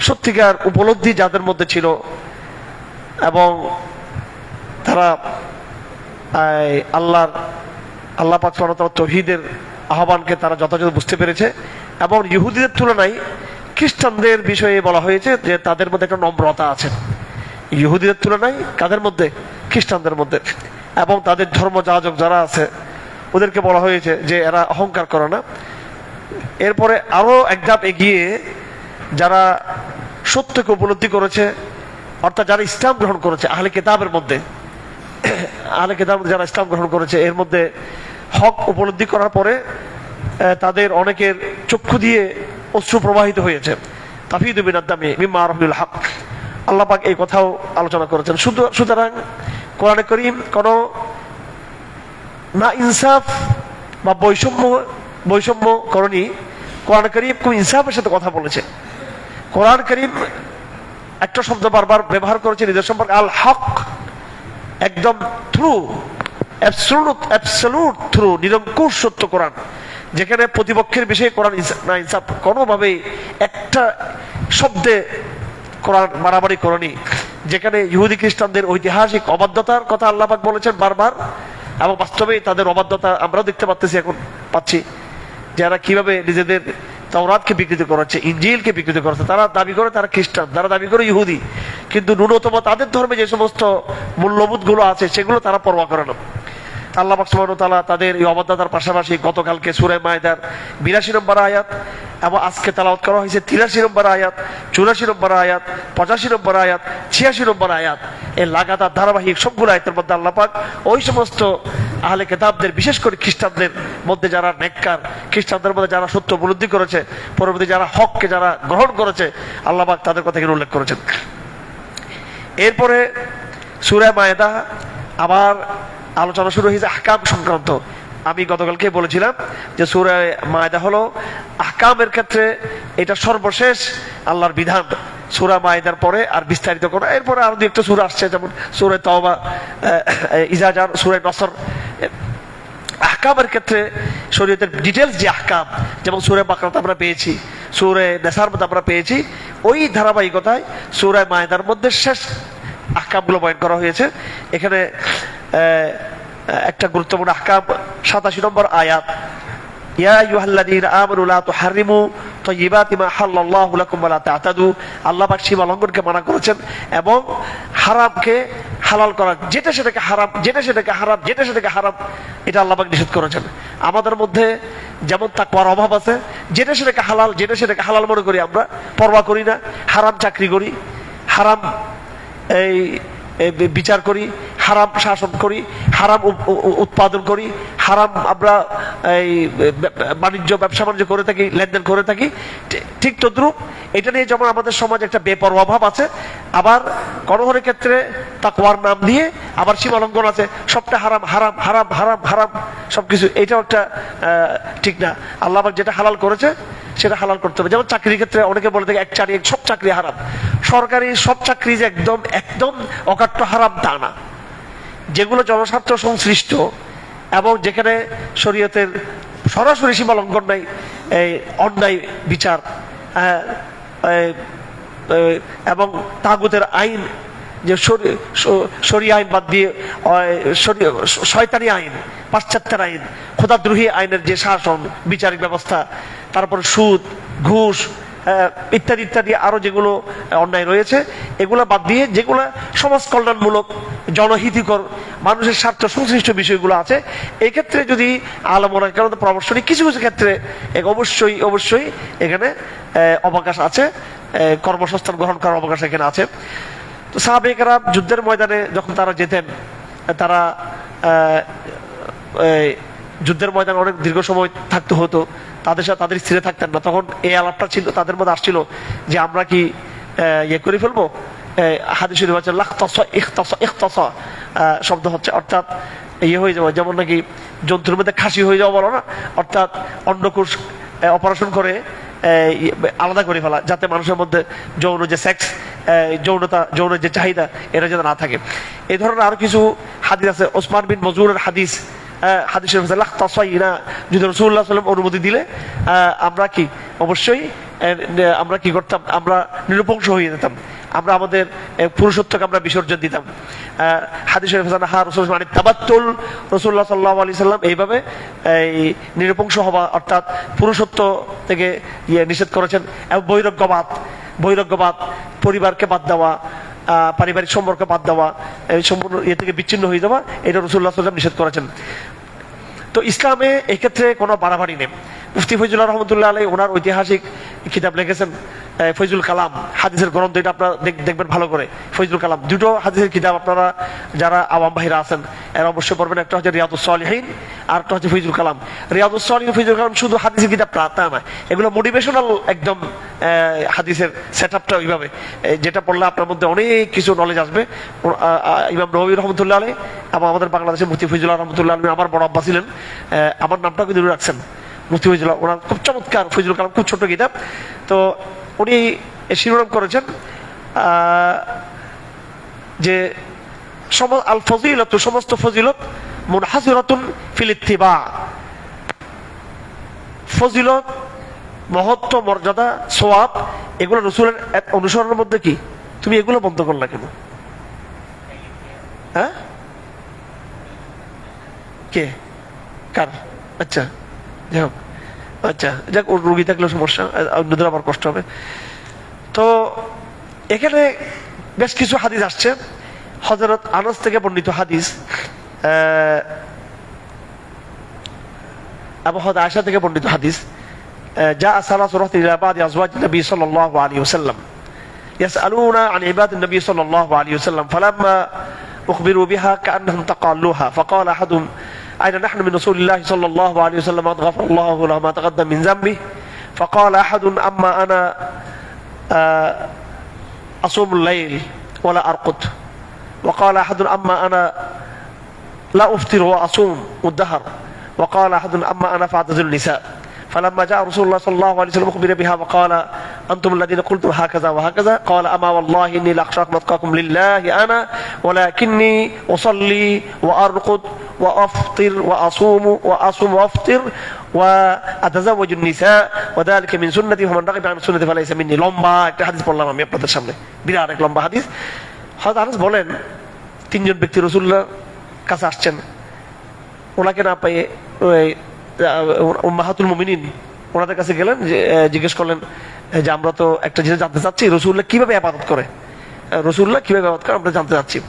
সত্যিকার উপলব্ধি যাদের মধ্যে ছিল এবং তারা আল্লাহ পাক সুবহানাহু ওয়া তাআলা তৌহিদের আহ্বানকে তারা যথাযথ বুঝতে পেরেছে। এবং ইহুদিদের তুলনায় খ্রিস্টানদের বিষয়ে বলা হয়েছে যে তাদের মধ্যে একটা নম্রতা আছে, ইহুদিদের তুলনায় কাদের মধ্যে? খ্রিস্টানদের মধ্যে। এবং তাদের ধর্মযাজক যারা আছে ওদেরকে বলা হয়েছে যে এরা অহংকার করে না। এরপরে আরো এক ধাপ এগিয়ে যারা সত্যকে উপলব্ধি করেছে, অর্থাৎ যারা ইসলাম গ্রহণ করেছে আহলে কিতাবের মধ্যে, আহলে কিতাবের যারা ইসলাম গ্রহণ করেছে এর মধ্যে হক উপলব্ধি করার পরে তাদের অনেকের চক্ষু দিয়ে অশ্রু প্রবাহিত হয়েছে। তাফিদু মিনাদ দামি মিম্মা আরাফুল হক, আল্লাহ পাক এই কথাও আলোচনা করেছেন। সুতরাং কোরআনে কারীম কোন না ইনসাফ বা বৈষম্য করণী, কোরআনে কারীম খুব ইনসাফের সাথে কথা বলেছে। কোরআন কারীম একটা শব্দ বারবার ব্যবহার করেছে নিজের সম্পর্কে, আল হক, একদম ট্রু, অ্যাবসলিউট ট্রু, নিরঙ্কুশ সত্য কোরআন, যেখানে প্রতিপক্ষের বিষয়ে কোরআন না ইনসাফ কোনোভাবেই একটা শব্দে কোরআন মারামারি করনি। যেখানে ইহুদি খ্রিস্টানদের ঐতিহাসিক অবাধ্যতার কথা আল্লাহ পাক বলেছেন বারবার, এবং বাস্তবে তাদের অবাধ্যতা আমরাও দেখতে পাচ্ছি, যারা কিভাবে নিজেদের তাওরাতকে বিকৃত করেছে, ইনজিলকে বিকৃত করেছে। তারা দাবি করে তারা খ্রিস্টান, তারা দাবি করে ইহুদি, কিন্তু ন্যূনতম তাদের ধর্মে যে সমস্ত মূল্যবোধ গুলো আছে সেগুলো তারা পরোয়া করে না। আল্লাহ পাক সুবহানাহু ওয়া তাআলা তাদের এই অবাধ্যতার পাশাপাশি গতকালকে সূরা মায়েদার 82 নম্বর আয়াত এবং আজকে তেলাওয়াত করা হয়েছে 83 নম্বর আয়াত, 84 নম্বর আয়াত, 85 নম্বর আয়াত, 86 নম্বর আয়াত, এই লাগাতার ধারাবাহিক সবগুলো আয়াতের মধ্যে আল্লাহ পাক ওই সমস্ত আহলে কিতাবদের, বিশেষ করে খ্রিস্টানদের মধ্যে যারা নেককার, খ্রিস্টানদের মধ্যে যারা সত্য উপলব্ধি করেছে, পরবর্তী যারা হককে যারা গ্রহণ করেছে, আল্লাহ পাক তাদের কথা এখানে উল্লেখ করেছেন। এরপরে সূরা মায়েদা আবার আলোচনা শুরু হয়েছে আহকাম সংক্রান্ত। আমি গতকালকে বলেছিলাম যে সূরা মায়েদা হলো আহকামের ক্ষেত্রে এটা সর্বশেষ আল্লাহর বিধান। সূরা মায়েদার পরে আর বিস্তারিত কোনো, এরপরে আরো দু একটা সূরা আসছে, যেমন সূরা তাওবা, ইজাজার, সূরা নসর। আহকামের ক্ষেত্রে শরীয়তের ডিটেলস যে আহকাম, যেমন সূরা বাকরাতে আমরা পেয়েছি, সূরা নিসার মধ্যে আমরা পেয়েছি, ওই ধারাবাহিকতায় সূরা মায়েদার মধ্যে শেষ আহকামগুলো বয়ান করা হয়েছে। এখানে একটা গুরুত্বপূর্ণ আহকাম 87 নম্বর আয়াত, ইয়া আইয়ুহাল্লাযীনা আমানু লা তুহাররিমু তাইয়্যিবাতি মা হাল্লাল্লাহু লাকুম ওয়া লা তা'তাদু। আল্লাহ পাক সীমা লঙ্ঘনকে মানা করেছেন এবং হারামকে হালাল করা, যেটা সেটাকে হারাম, যেটা সেটাকে হারাম, যেটা সেটাকে হারাম, এটা আল্লাহ পাক নিষেধ করেছেন। আমাদের মধ্যে যেমন তাকওয়ার অভাব আছে, যেটা সেটাকে হালাল, যেটা সেটাকে হালাল মনে করি, আমরা পরোয়া করি না, হারাম চাকরি করি, হারাম এই বিচার করি, হারাম শাসন করি, হারাম উৎপাদন করি, হারাম আমরা এই ব্যবসা বাণিজ্য করে থাকি, লেনদেন করে থাকি। ঠিক তদ্রুপ এটা নিয়ে যেমন আমাদের সমাজে একটা বেপরোয়া ভাব আছে, আবার গণহরের ক্ষেত্রে তাকওয়ার নাম দিয়ে আবার সীমালঙ্ঘন আছে, সবটা হারাম হারাম হারাম হারাম হারাম সবকিছু। এটাও একটা ঠিক না। আল্লাহ পাক যেটা হালাল করেছে সেটা হালাল করতে হবে। যেমন চাকরির ক্ষেত্রে অনেকে বলে থাকে সব চাকরি হারাম। সরকারি সব চাকরি যে একদম একদম অকাট্য হারাম তা না। যেগুলো জনস্বার্থ সংশ্লিষ্ট এবং যেখানে শরীয়তের সরাসরি সীমা লঙ্ঘন নাই, এই অন্যায় বিচার এবং তাগুতের আইন, যে শরীয় আইন বাদ দিয়ে শয়তানি আইন, পাশ্চাত্যের আইন, খোদাদ্রোহী আইনের যে শাসন, বিচারিক ব্যবস্থা, তারপরে সুদ, ঘুষ ইত্যাদি ইত্যাদি আরো যেগুলো অন্যায় রয়েছে, এগুলো বাদ দিয়ে যেগুলো সমাজ কল্যাণমূলক, জনহিতকর, মানুষের স্বার্থ সংশ্লিষ্ট বিষয়গুলো আছে, এই ক্ষেত্রে যদি আলেমরা কারণ পরামর্শ নিই, কিছু কিছু ক্ষেত্রে অবশ্যই অবশ্যই এখানে অবকাশ আছে, কর্মসংস্থান গ্রহণ করার অবকাশ এখানে আছে। তো সাহাবায়ে যুদ্ধের ময়দানে যখন তারা যেতেন, তারা যুদ্ধের ময়দানে অনেক দীর্ঘ সময় থাকতে হতো, তাদের সাথে তাদের স্থিরে থাকতেন না। তখন এই আলাপটা ছিল তাদের মধ্যে আসছিল যে আমরা কি ইয়ে করে ফেলবো, হাদিস শরীফ আছে লাখতাসা ইখতাসা ইখতাসা শব্দ হচ্ছে, অর্থাৎ ইয়ে হয়ে যাওয়া, যেমন নাকি জন্তুর মধ্যে খাসি হয়ে যাওয়া বলো না, অর্থাৎ অন্ডকোষ অপারেশন করে আলাদা করে ফেলা, যাতে মানুষের মধ্যে যৌন যে সেক্স, যৌনের যে চাহিদা, এটা যেন না থাকে। এই ধরনের আরো কিছু হাদিস আছে। ওসমান বিন মজউরের হাদিস, হাদিসের যদি রাসূলুল্লাহ সাল্লাল্লাহু আলাইহি ওয়াসাল্লাম অনুমতি দিলে আমরা কি অবশ্যই আমরা কি করতাম, আমরা নিরপেক্ষ হয়ে যেতাম, আমরা আমাদের পুরুষত্বকে আমরা বিসর্জন দিতাম। হাদিস শরীফে আছে হা রাসূল মানে তাবাত্তুল, রাসূলুল্লাহ সাল্লাল্লাহু আলাইহি সাল্লাম এইভাবে এই নিরপেক্ষ হওয়া অর্থাৎ পুরুষত্ব থেকে নিষেধ করেছেন। এবং বৈরাগ্যবাদ, পরিবারকে বাদ দেওয়া, পারিবারিক সম্পর্ক বাদ দেওয়া, সম্পূর্ণ ইয়ে থেকে বিচ্ছিন্ন হয়ে যাওয়া, এটা রাসূলুল্লাহ সাল্লাল্লাহু আলাইহি ওয়াসাল্লাম নিষেধ করেছেন। তো ইসলামে এক্ষেত্রে কোনো বাড়াবাড়ি নেই। মুফতি ফয়জুল্লাহ রহমতুল্লাহ আলাইহি ওনার ঐতিহাসিক কিতাব লিখেছেন ফয়জুল কালাম, হাদিসের গ্রন্থ, এটা আপনারা দেখবেন ভালো করে। ফয়জুল কালাম দুটো হাদিসের কিতাব, আপনারা যারা আওয়াম ভাইরা আছেন এরা অবশ্যই পড়বেন। একটা হচ্ছে রিয়াদুস সালিহিন আর একটা হচ্ছে ফয়জুল কালাম। রিয়াদুস সালিহিন, ফয়জুল কালাম শুধু হাদিসের কিতাব তা না, এগুলো মোটিভেশনাল একদম হাদিসের সেটআপটা ওইভাবে, যেটা পড়লে আপনার মধ্যে অনেক কিছু নলেজ আসবে। ইমাম নববী রহমতুল্লাহ আলাইহি এবং আমাদের বাংলাদেশের মুফতি ফয়জুল্লাহ রহমতুল্লাহ আলাইহি আমার বড় আব্বা ছিলেন, আমার নামটাও কিন্তু রাখছেন মুফতি ফয়জুল্লাহ। ওনার খুব চমৎকার ফয়জুল কালাম, খুব ছোট কিতাব। তো উনি শিরোনাম করেছেন যে আল ফজিলাতু, সমস্ত ফজিলত মুনহাসিরাতুন ফিল ইত্তিবা, ফজিলত, মহত্ব, মর্যাদা, সওয়াব এগুলো রাসূলের অনুসরণের মধ্যে কি তুমি এগুলো বন্ধ করলা কেন? হ্যাঁ, কে কার? আচ্ছা যাই হোক, আচ্ছা যাক, ওর রোগী থাকলে সমস্যা, অন্যদের আবার কষ্ট হবে। তো এখানে বেশ কিছু হাদিস আসছে। হযরত আনাস থেকে বর্ণিত হাদিস, আবু হুরায়রা আয়েশা থেকে বর্ণিত হাদিস, جاء ثلاث رهط إلى بعض أزواج النبي صلى الله عليه وسلم يسألون عن عباد النبي صلى الله عليه وسلم فلما أخبروا بها كأنهم تقالوها فقال أحدهم أين نحن من رسول الله صلى الله عليه وسلم قد غفر الله له ما تقدم من ذنبه فقال أحد أما أنا أصوم الليل ولا أرقد وقال أحد أما أنا لا أفطر وأصوم الدهر وقال أحد أما أنا فأعتزل النساء فلما جاء رسول الله صلى الله عليه وسلم أخبر بها وقال أنتم الذين قلتم هكذا وهكذا قال أما والله إني لأخشاكم أتقاكم لله أنا ولكني أصلي وأرقد وأفطر وأصوم وأفطر وأتزوج النساء وذلك من سنتي ومن رغب عن سنتي فليس مني। লম্বা একটা হাদিস পড়লাম আমি আপনাদের সামনে, বিরাট এক লম্বা হাদিস। হযরত আনাস বলেন, তিনজন ব্যক্তি রাসূলুল্লাহর কাছে আসছেন, ওনাকে না পেয়ে উম্মাহাতুল মুমিনিন ওনাদের কাছে গেলেন, জিজ্ঞেস করলেন যে আমরা তো একটা জিনিস জানতে চাচ্ছি, রাসূলুল্লাহ কিভাবে ইবাদত করে, আমরা জানতে চাচ্ছি।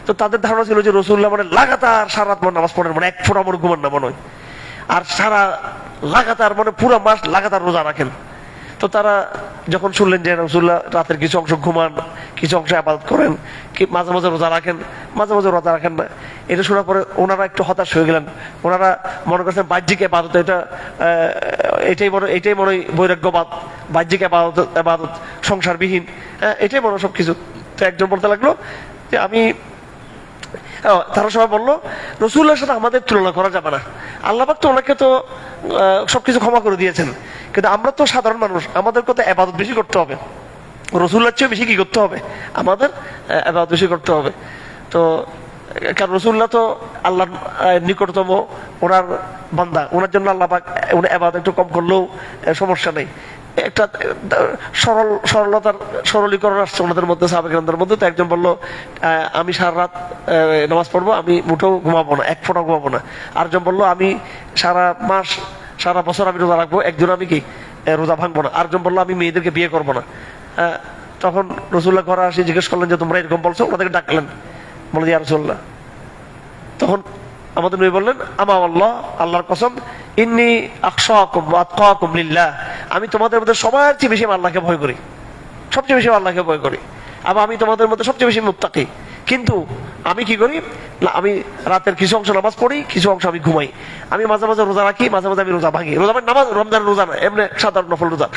তো তাদের ধারণা ছিল যে রাসূলুল্লাহ মানে লাগাতার সারা রাত নামাজ পড়েন, মানে এক ফোঁটা মনে ঘুমান না মনে হয়, আর সারা লাগাতার মানে পুরো মাস লাগাতার রোজা রাখেন। তো তারা যখন শুনলেন যে রাসূলুল্লাহ রাতের কিছু অংশ ঘুমান, কিছু অংশ ইবাদত করেন, মাঝে মাঝে রোজা রাখেন, মাঝে মাঝে রোজা রাখেন না, এটা শোনার পরে ওনারা একটু হতাশ হয়ে গেলেন। ওনারা মনে করছেন বাহ্যিক ইবাদত, এটাই মনে হয় বৈরাগ্যবাদ, বাহ্যিক ইবাদত সংসারবিহীন, এটাই মনে সবকিছু। তো একজন বলতে লাগলো যে তারা সবাই বললো রাসূলুল্লাহর সাথে আমাদের তুলনা করা যাবে না, আল্লাহ পাক তো ওনাকে তো সবকিছু ক্ষমা করে দিয়েছেন, কিন্তু আমরা তো সাধারণ মানুষ, আমাদের কত ইবাদত বেশি করতে হবে, রাসূলুল্লাহর চেয়ে বেশি কি করতে হবে, আমাদের ইবাদত বেশি করতে হবে। তো কারণ রাসূলুল্লাহ তো আল্লাহর নিকটতম, ওনার বান্দা, ওনার জন্য আল্লাহ পাক উনি ইবাদত একটু কম করলেও সমস্যা নেই। একটা সরলীকরণ আসছে ওনাদের মধ্যে, সাহাবা কিরামদের মধ্যে। তো একজন বললো আমি সারা রাত নামাজ পড়বো, আমি মুঠেও ঘুমাবো না, এক ফোঁটা ঘুমাবো না। আরেকজন বললো আমি সারা মাস সারা বছর আমি রোজা রাখবো, একজন আমি কি রোজা ভাঙবো না। আরেকজন বললো আমি মেয়েদেরকে বিয়ে করবো না। তখন রাসূলুল্লাহ ঘরে আসি জিজ্ঞেস করলেন যে তোমরা এরকম বলছো, ওনাদেরকে ডাকলেন, বলে ইয়া রাসূলুল্লাহ। তখন আমাদের নবী বললেন আমা আল্লাহ, আল্লাহর কসম, ইন্নী আখশাকুম ওয়া আতকাকুম লিল্লাহ, আমি তোমাদের মধ্যে সবার চেয়ে বেশি আল্লাহকে ভয় করি, সবচেয়ে বেশি আল্লাহকে ভয় করি, আবার আমি তোমাদের মধ্যে সবচেয়ে বেশি মুত্তাকি। কিন্তু আমি কি করি, আমি রাতের কিছু অংশ নামাজ পড়ি, কিছু অংশ আমি ঘুমাই, আমি মাঝে মাঝে রোজা রাখি, মাঝে মাঝে আমি রোজা ভাঙি। রোজা মানে নামাজ, রমজানের রোজা না, এমনি সাধারণ নফল রোজা।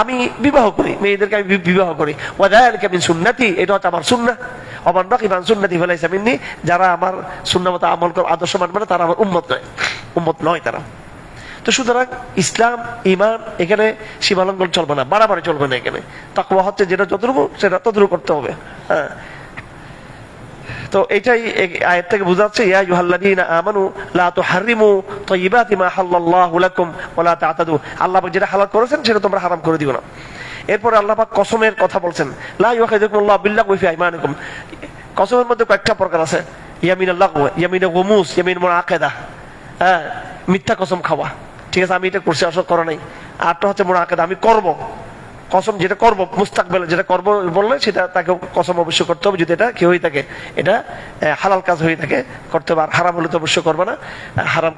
আমি বিবাহ করি, মেয়েদেরকে আমি বিবাহ করি, ওয়াযালিকা মিন সুন্নতি, এটা হচ্ছে আমার সুন্নাহ। ওমান রাগিবা আন সুন্নতি ফালাইসা মিন্নী, যারা আমার সুন্নাহ মতো আমল করে আদর্শ মানবে না তারা আমার উম্মত নয় তারা। তো সুতরাং ইসলাম, ঈমান, এখানে সীমালঙ্ঘন চলবে না, বাড়াবাড়ি চলবে না। এখানে তাকওয়া হচ্ছে যেটা যতটুকু সেটা ততটুকু করতে হবে। হ্যাঁ, তো এটাই আয়াত থেকে বোঝা যাচ্ছে, ইয়া আইয়ুহাল্লাযীনা আমানু লা তুহাররিমু তাইয়্যিবাতি মা হাল্লাল্লাহু লাকুম ওয়া লা তা'তাদু, আল্লাহ পাক যেটা হালাল করেছেন সেটা তোমরা হারাম করে দিও না। এরপরে আল্লাহ পাক কসমের কথা বলছেন, লা ইউআখিযুকুমুল্লাহু বিল্লাগহি ফি আইমানিকুম। কসমের মধ্যে কয়েকটা প্রকার আছে, ইয়ামিনুল লাগও, ইয়ামিনুল গুমুস, ইয়ামিন মুনাআকাদা, হ্যাঁ মিথ্যা কসম খাওয়া, ঠিক আছে আমি এটা করছি আসলে করা নাই। আরটা হচ্ছে মুনাআকাদা, আমি করব, কসম যেটা করব মুস্তাকবেলে যেটা করব বললে সেটা তাকে কসম অবশ্যই করতে হবে, যদি এটা কি হয়ে থাকে, এটা হালাল কাজ হয়ে থাকে করতে হবে, আর হারাম হলে তো অবশ্যই করবে না, হারাম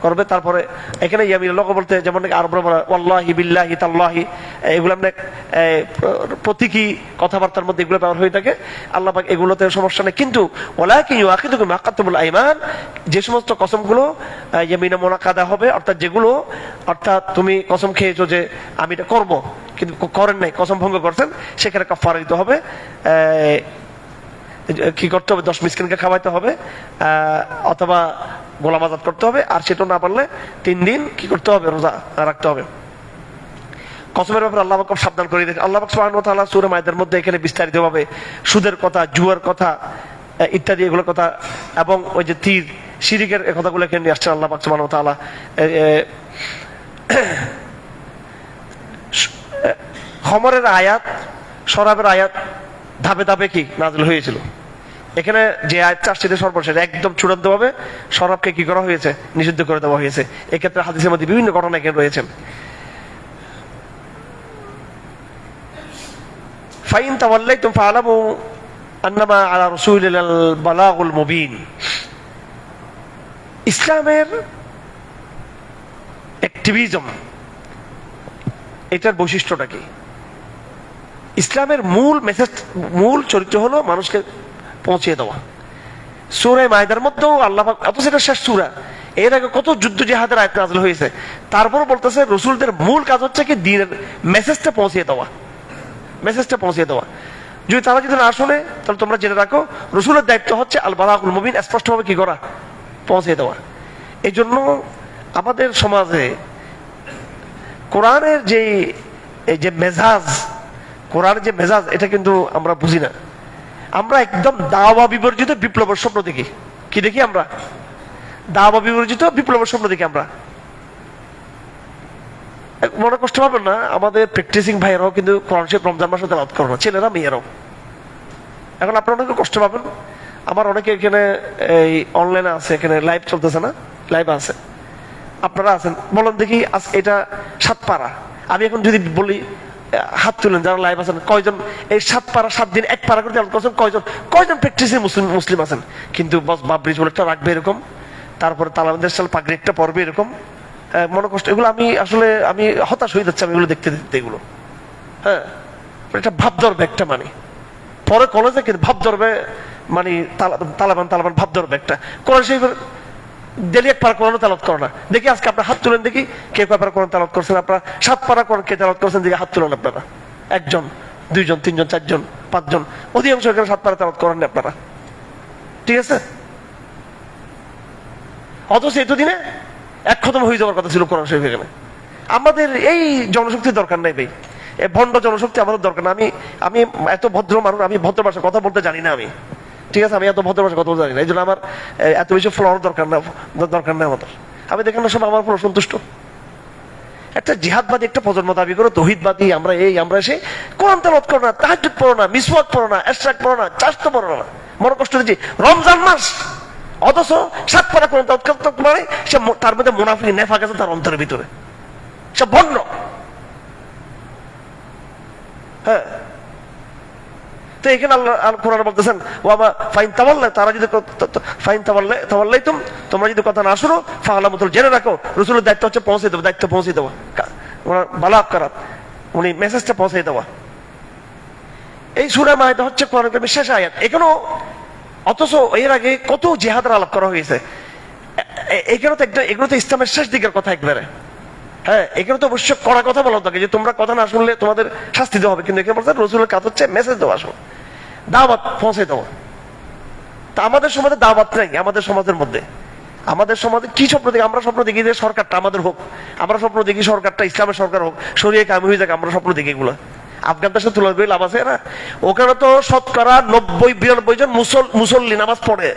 করবে। তারপরে এখানে ইয়ামিনুল লাগও বলতে যেমন আরব বলা ওয়াল্লাহি বিল্লাহি তাল্লাহি, এগুলো আমরা প্রতীকী কথাবার্তার মধ্যে এগুলো ব্যবহার হয়ে থাকে। আল্লাহ পাক এগুলোতে সমস্যা নেই, কিন্তু ওয়ালাকিন ইউআখিযুকুম বিমা আকাদতুমুল আইমান, যে সমস্ত কসমগুলো ইয়ামিনে মুনাকাদা হবে, অর্থাৎ যেগুলো অর্থাৎ তুমি কসম খেয়েছো যে আমি এটা করব কিন্তু করেন নাই, কসম ভঙ্গ করছেন, সেখানে কাফারা দিতে হবে, কি করতে হবে 10 মিসকিনকে খাওয়াইতে হবে, অথবা গোলাম আজাদ করতে হবে, আর সেটা না পারলে 3 দিন কি করতে হবে, রোজা রাখতে হবে। কসমের ব্যাপারে আল্লাহ পাক সাবধান করে দিয়েছেন। আল্লাহ পাক সুবহানাহু ওয়া তাআলা সূরা মায়েদার মধ্যে এখানে বিস্তারিতভাবে সুদের কথা, জুয়ার কথা ইত্যাদি এগুলোর কথা, এবং ওই যে তীর শিরিকের কথাগুলো এখানে নিয়ে আসছেন আল্লাহ পাক সুবহানাহু ওয়া তাআলা। খমরের আয়াত, শরাবের আয়াত ধাপে ধাপে কি নাযিল হয়েছিল। এখানে যে আয়াতটা আসছে সর্বশেষ একদম চূড়ান্ত ভাবে শরাবকে কি করা হয়েছে, নিষিদ্ধ করে দেওয়া হয়েছে। এক্ষেত্রে হাদিসের মধ্যে বিভিন্ন ঘটনা এখানে রয়েছেন। ফাইন তাওয়াল্লাইতুম ফাআলামু আন্নামা আলা রাসূলিল বালাগুল মুবিন। ইসলামের অ্যাক্টিভিজম, এটার বৈশিষ্ট্যটা কি? ইসলামের মূল মেসেজ, মূল চরিত্র হলো মানুষকে পৌঁছে দেওয়া। সূরা মায়েদার মধ্যেও আল্লাহ পাক, অথচ এটা শেষ সূরা, এর আগে কত যুদ্ধ জিহাদের আয়াত নাযিল হয়েছে, তারপর বলতেছে রাসূলদের মূল কাজ হচ্ছে কি দ্বীনের মেসেজটা পৌঁছে দেওয়া, মেসেজটা পৌঁছে দেওয়া। যদি তারা যদি না শুনে তাহলে তোমরা জেনে রাখো রাসূলের দায়িত্ব হচ্ছে আল বালাগুল মুবিন, স্পষ্টভাবে কি করা, পৌঁছে দেওয়া। এই জন্য আমাদের সমাজে কোরআনের যে মেজাজ, কোরআনের যে মেজাজ, এটা কিন্তু আমরা বুঝি না। আমরা একদম দাওয়া বিবর্জিত বিপ্লবের স্বপ্ন দেখি। কি দেখি আমরা? দাওয়া বিবর্জিত বিপ্লবের স্বপ্ন দেখি আমরা। মনে কষ্ট পাবেন না, আমাদের প্র্যাকটিসিং ভাইয়েরাও কিন্তু কোরআন শরীফ রমজান মাসে তেলাওয়াত করে না, ছেলেরা মেয়েরাও। এখন আপনারা অনেকে কষ্ট পাবেন, আমার অনেকে এখানে এই অনলাইনে আছে, এখানে লাইভ চলতেছে না, লাইভ আছে, আপনারা আছেন, বলেন দেখি আজ এটা 7 পারা। আমি এখন যদি বলি হাত তুলেন যারা লাইভ আছেন, কয়জন এই 7 পারা 7 দিন 1 পারা করে তেলাওয়াত করছেন, কয়জন প্র্যাকটিসিং মুসলিম আছেন? কিন্তু বস বাবরিজ বলে একটা রাখবে এরকম, তারপরে তালাবানদের সাল পাগড়ি একটা পরবে এরকম, মনে কষ্ট। এগুলো আমি আসলে আমি হতাশ হয়ে যাচ্ছি আমি এগুলো দেখতে দেখতে। এগুলো হ্যাঁ এটা ভাব ধরবে একটা, মানে পরে কলেজে কিন্তু ভাব ধরবে, মানে তালাবান ভাব ধরবে একটা। কোরআন শরীফের ডেলি 1 পারা কোরআন তেলাওয়াত করে না। দেখি আজকে আপনার হাত তুলেন, দেখি কে কয় পারা কোরআন তেলাওয়াত করছেন। আপনারা 7 পারা কোরআন কে তেলাওয়াত করছেন, দেখি হাত তুলেন আপনারা। 1 জন, 2 জন, 3 জন, 4 জন, 5 জন, অধিকাংশ এখানে 7 পারা তেলাওয়াত করেন আপনারা, ঠিক আছে? অথচ এতদিনে 1 খতম হয়ে যাওয়ার কথা ছিল কোরআন শরীফ। এখানে আমাদের এই জনশক্তির দরকার নাই ভাই, এই ভণ্ড জনশক্তি আমাদের দরকার না। আমি এত ভদ্র মানুষ, আমি ভদ্র ভাষায় কথা বলতে জানি না, আমি ঠিক আছে, আমি এত ভদ্র ভাষায় কথা বলতে জানি না, এই জন্য আমার এত বেশি ফলোয়ার দরকার না আমাদের। আমি দেখেন না সব আমার উপর সন্তুষ্ট। একটা জিহাদবাদী একটা প্রজন্ম দাবি করো, তৌহিদবাদী, আমরা এই আমরা সে, কোরআন তেলাওয়াত করো না, তাহাজ্জুদ পড়ো না, মিসওয়াক পড়ো না, ইশরাক পড়ো না, চাষতো পড়ো না, মনে কষ্ট দিচ্ছি রমজান মাস, অথচ 7 পারা কোরআন তেলাওয়াত করতে পারে, সে তার মধ্যে মুনাফিক নেফাক আছে তার অন্তরের ভিতরে, সে ভণ্ড। হ্যাঁ, তো এখানে আল্লাহ কোরআন বলতেছেন ওয়ামা ফাইন তাওয়াল্লা, তারা যদি ফাইন তাওয়াল্লাইতুম, তোমরা যদি কথা না শুনো, ফাআলামু, জেনে রাখো রাসূলের দায়িত্ব হচ্ছে পৌঁছে দেওয়া, দায়িত্ব পৌঁছে দেওয়া, বালাগ করা, উনি মেসেজটা পৌঁছে দেওয়া। এই সূরা মায়েদা হচ্ছে কোরআন কারীমের শেষ আয়াত। এখানেও অথচ এর আগে কত জিহাদের আলাপ করা হয়েছে। এগুলো তো ইসলামের শেষ দিকের কথা একবারে। হ্যাঁ, এখানে তো অবশ্যই কড়া কথা বলা থাকে যে তোমরা কথা না শুনলে তোমাদের শাস্তি দেওয়া হবে, কিন্তু এখানে বলছে রাসূলের কাজ হচ্ছে মেসেজ দেওয়া, আসো দাওয়াত পৌঁছে দেওয়া। তা আমাদের সমাজে দাওয়াত নাই। আমাদের সমাজের মধ্যে, আমাদের সমাজে কি স্বপ্ন দেখি? আমরা স্বপ্ন দেখি যে সরকারটা আমাদের হোক, আমরা স্বপ্ন দেখি সরকারটা ইসলামের সরকার হোক, শরিয়া কায়েম হয়ে যাক, আমরা স্বপ্ন দেখি এগুলো। আফগানদের সাথে তুলনা করে লাভ আছে না? ওখানে তো শতকরা 90-92 জন মুসল্লি নামাজ পড়ে,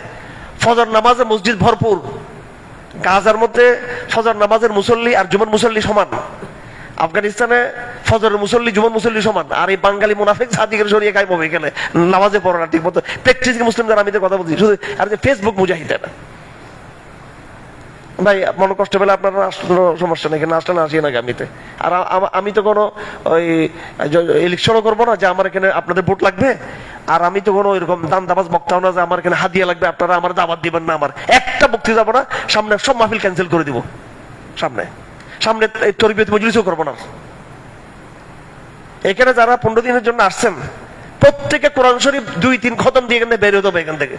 ফজর নামাজে মসজিদ ভরপুর। গাজার মধ্যে ফজর নামাজের মুসল্লি আর জুমার মুসল্লি সমান। আফগানিস্তানে ফজরের মুসল্লি জুমার মুসল্লি সমান। আর এই বাঙালি মুনাফিক সাদিকের সরিয়ে গায়েব হবে এখানে, নামাজে পড়ে না ঠিক মতো। প্র্যাকটিসিং মুসলিমদের আমি কথা বলছি শুধু, আর যে ফেসবুক মুজাহিদ না ভাই, মনে কষ্ট পেলে আপনার কোনো সমস্যা নেই, এখানে আসলে না আসি না আগামীতে। আর আমি তো কোনো ওই ইলেকশনও করবো না যে আমার এখানে আপনাদের ভোট লাগবে, আর আমি তো কোনো এরকম দান দাবাজ বক্তাও না যে আমার এখানে হাদিয়া লাগবে, আপনারা আমার দাবাত দিবেন না। আমার একটা বক্তি যাবো না, সামনে সব মাহফিল ক্যান্সেল করে দিব, সামনে সামনে তরবিয়ত মজলিসও করবো না। এখানে যারা 15 দিনের জন্য আসছেন প্রত্যেকে কোরআন শরীফ 2-3 খতম দিয়ে এখানে বের হতে হবে এখান থেকে,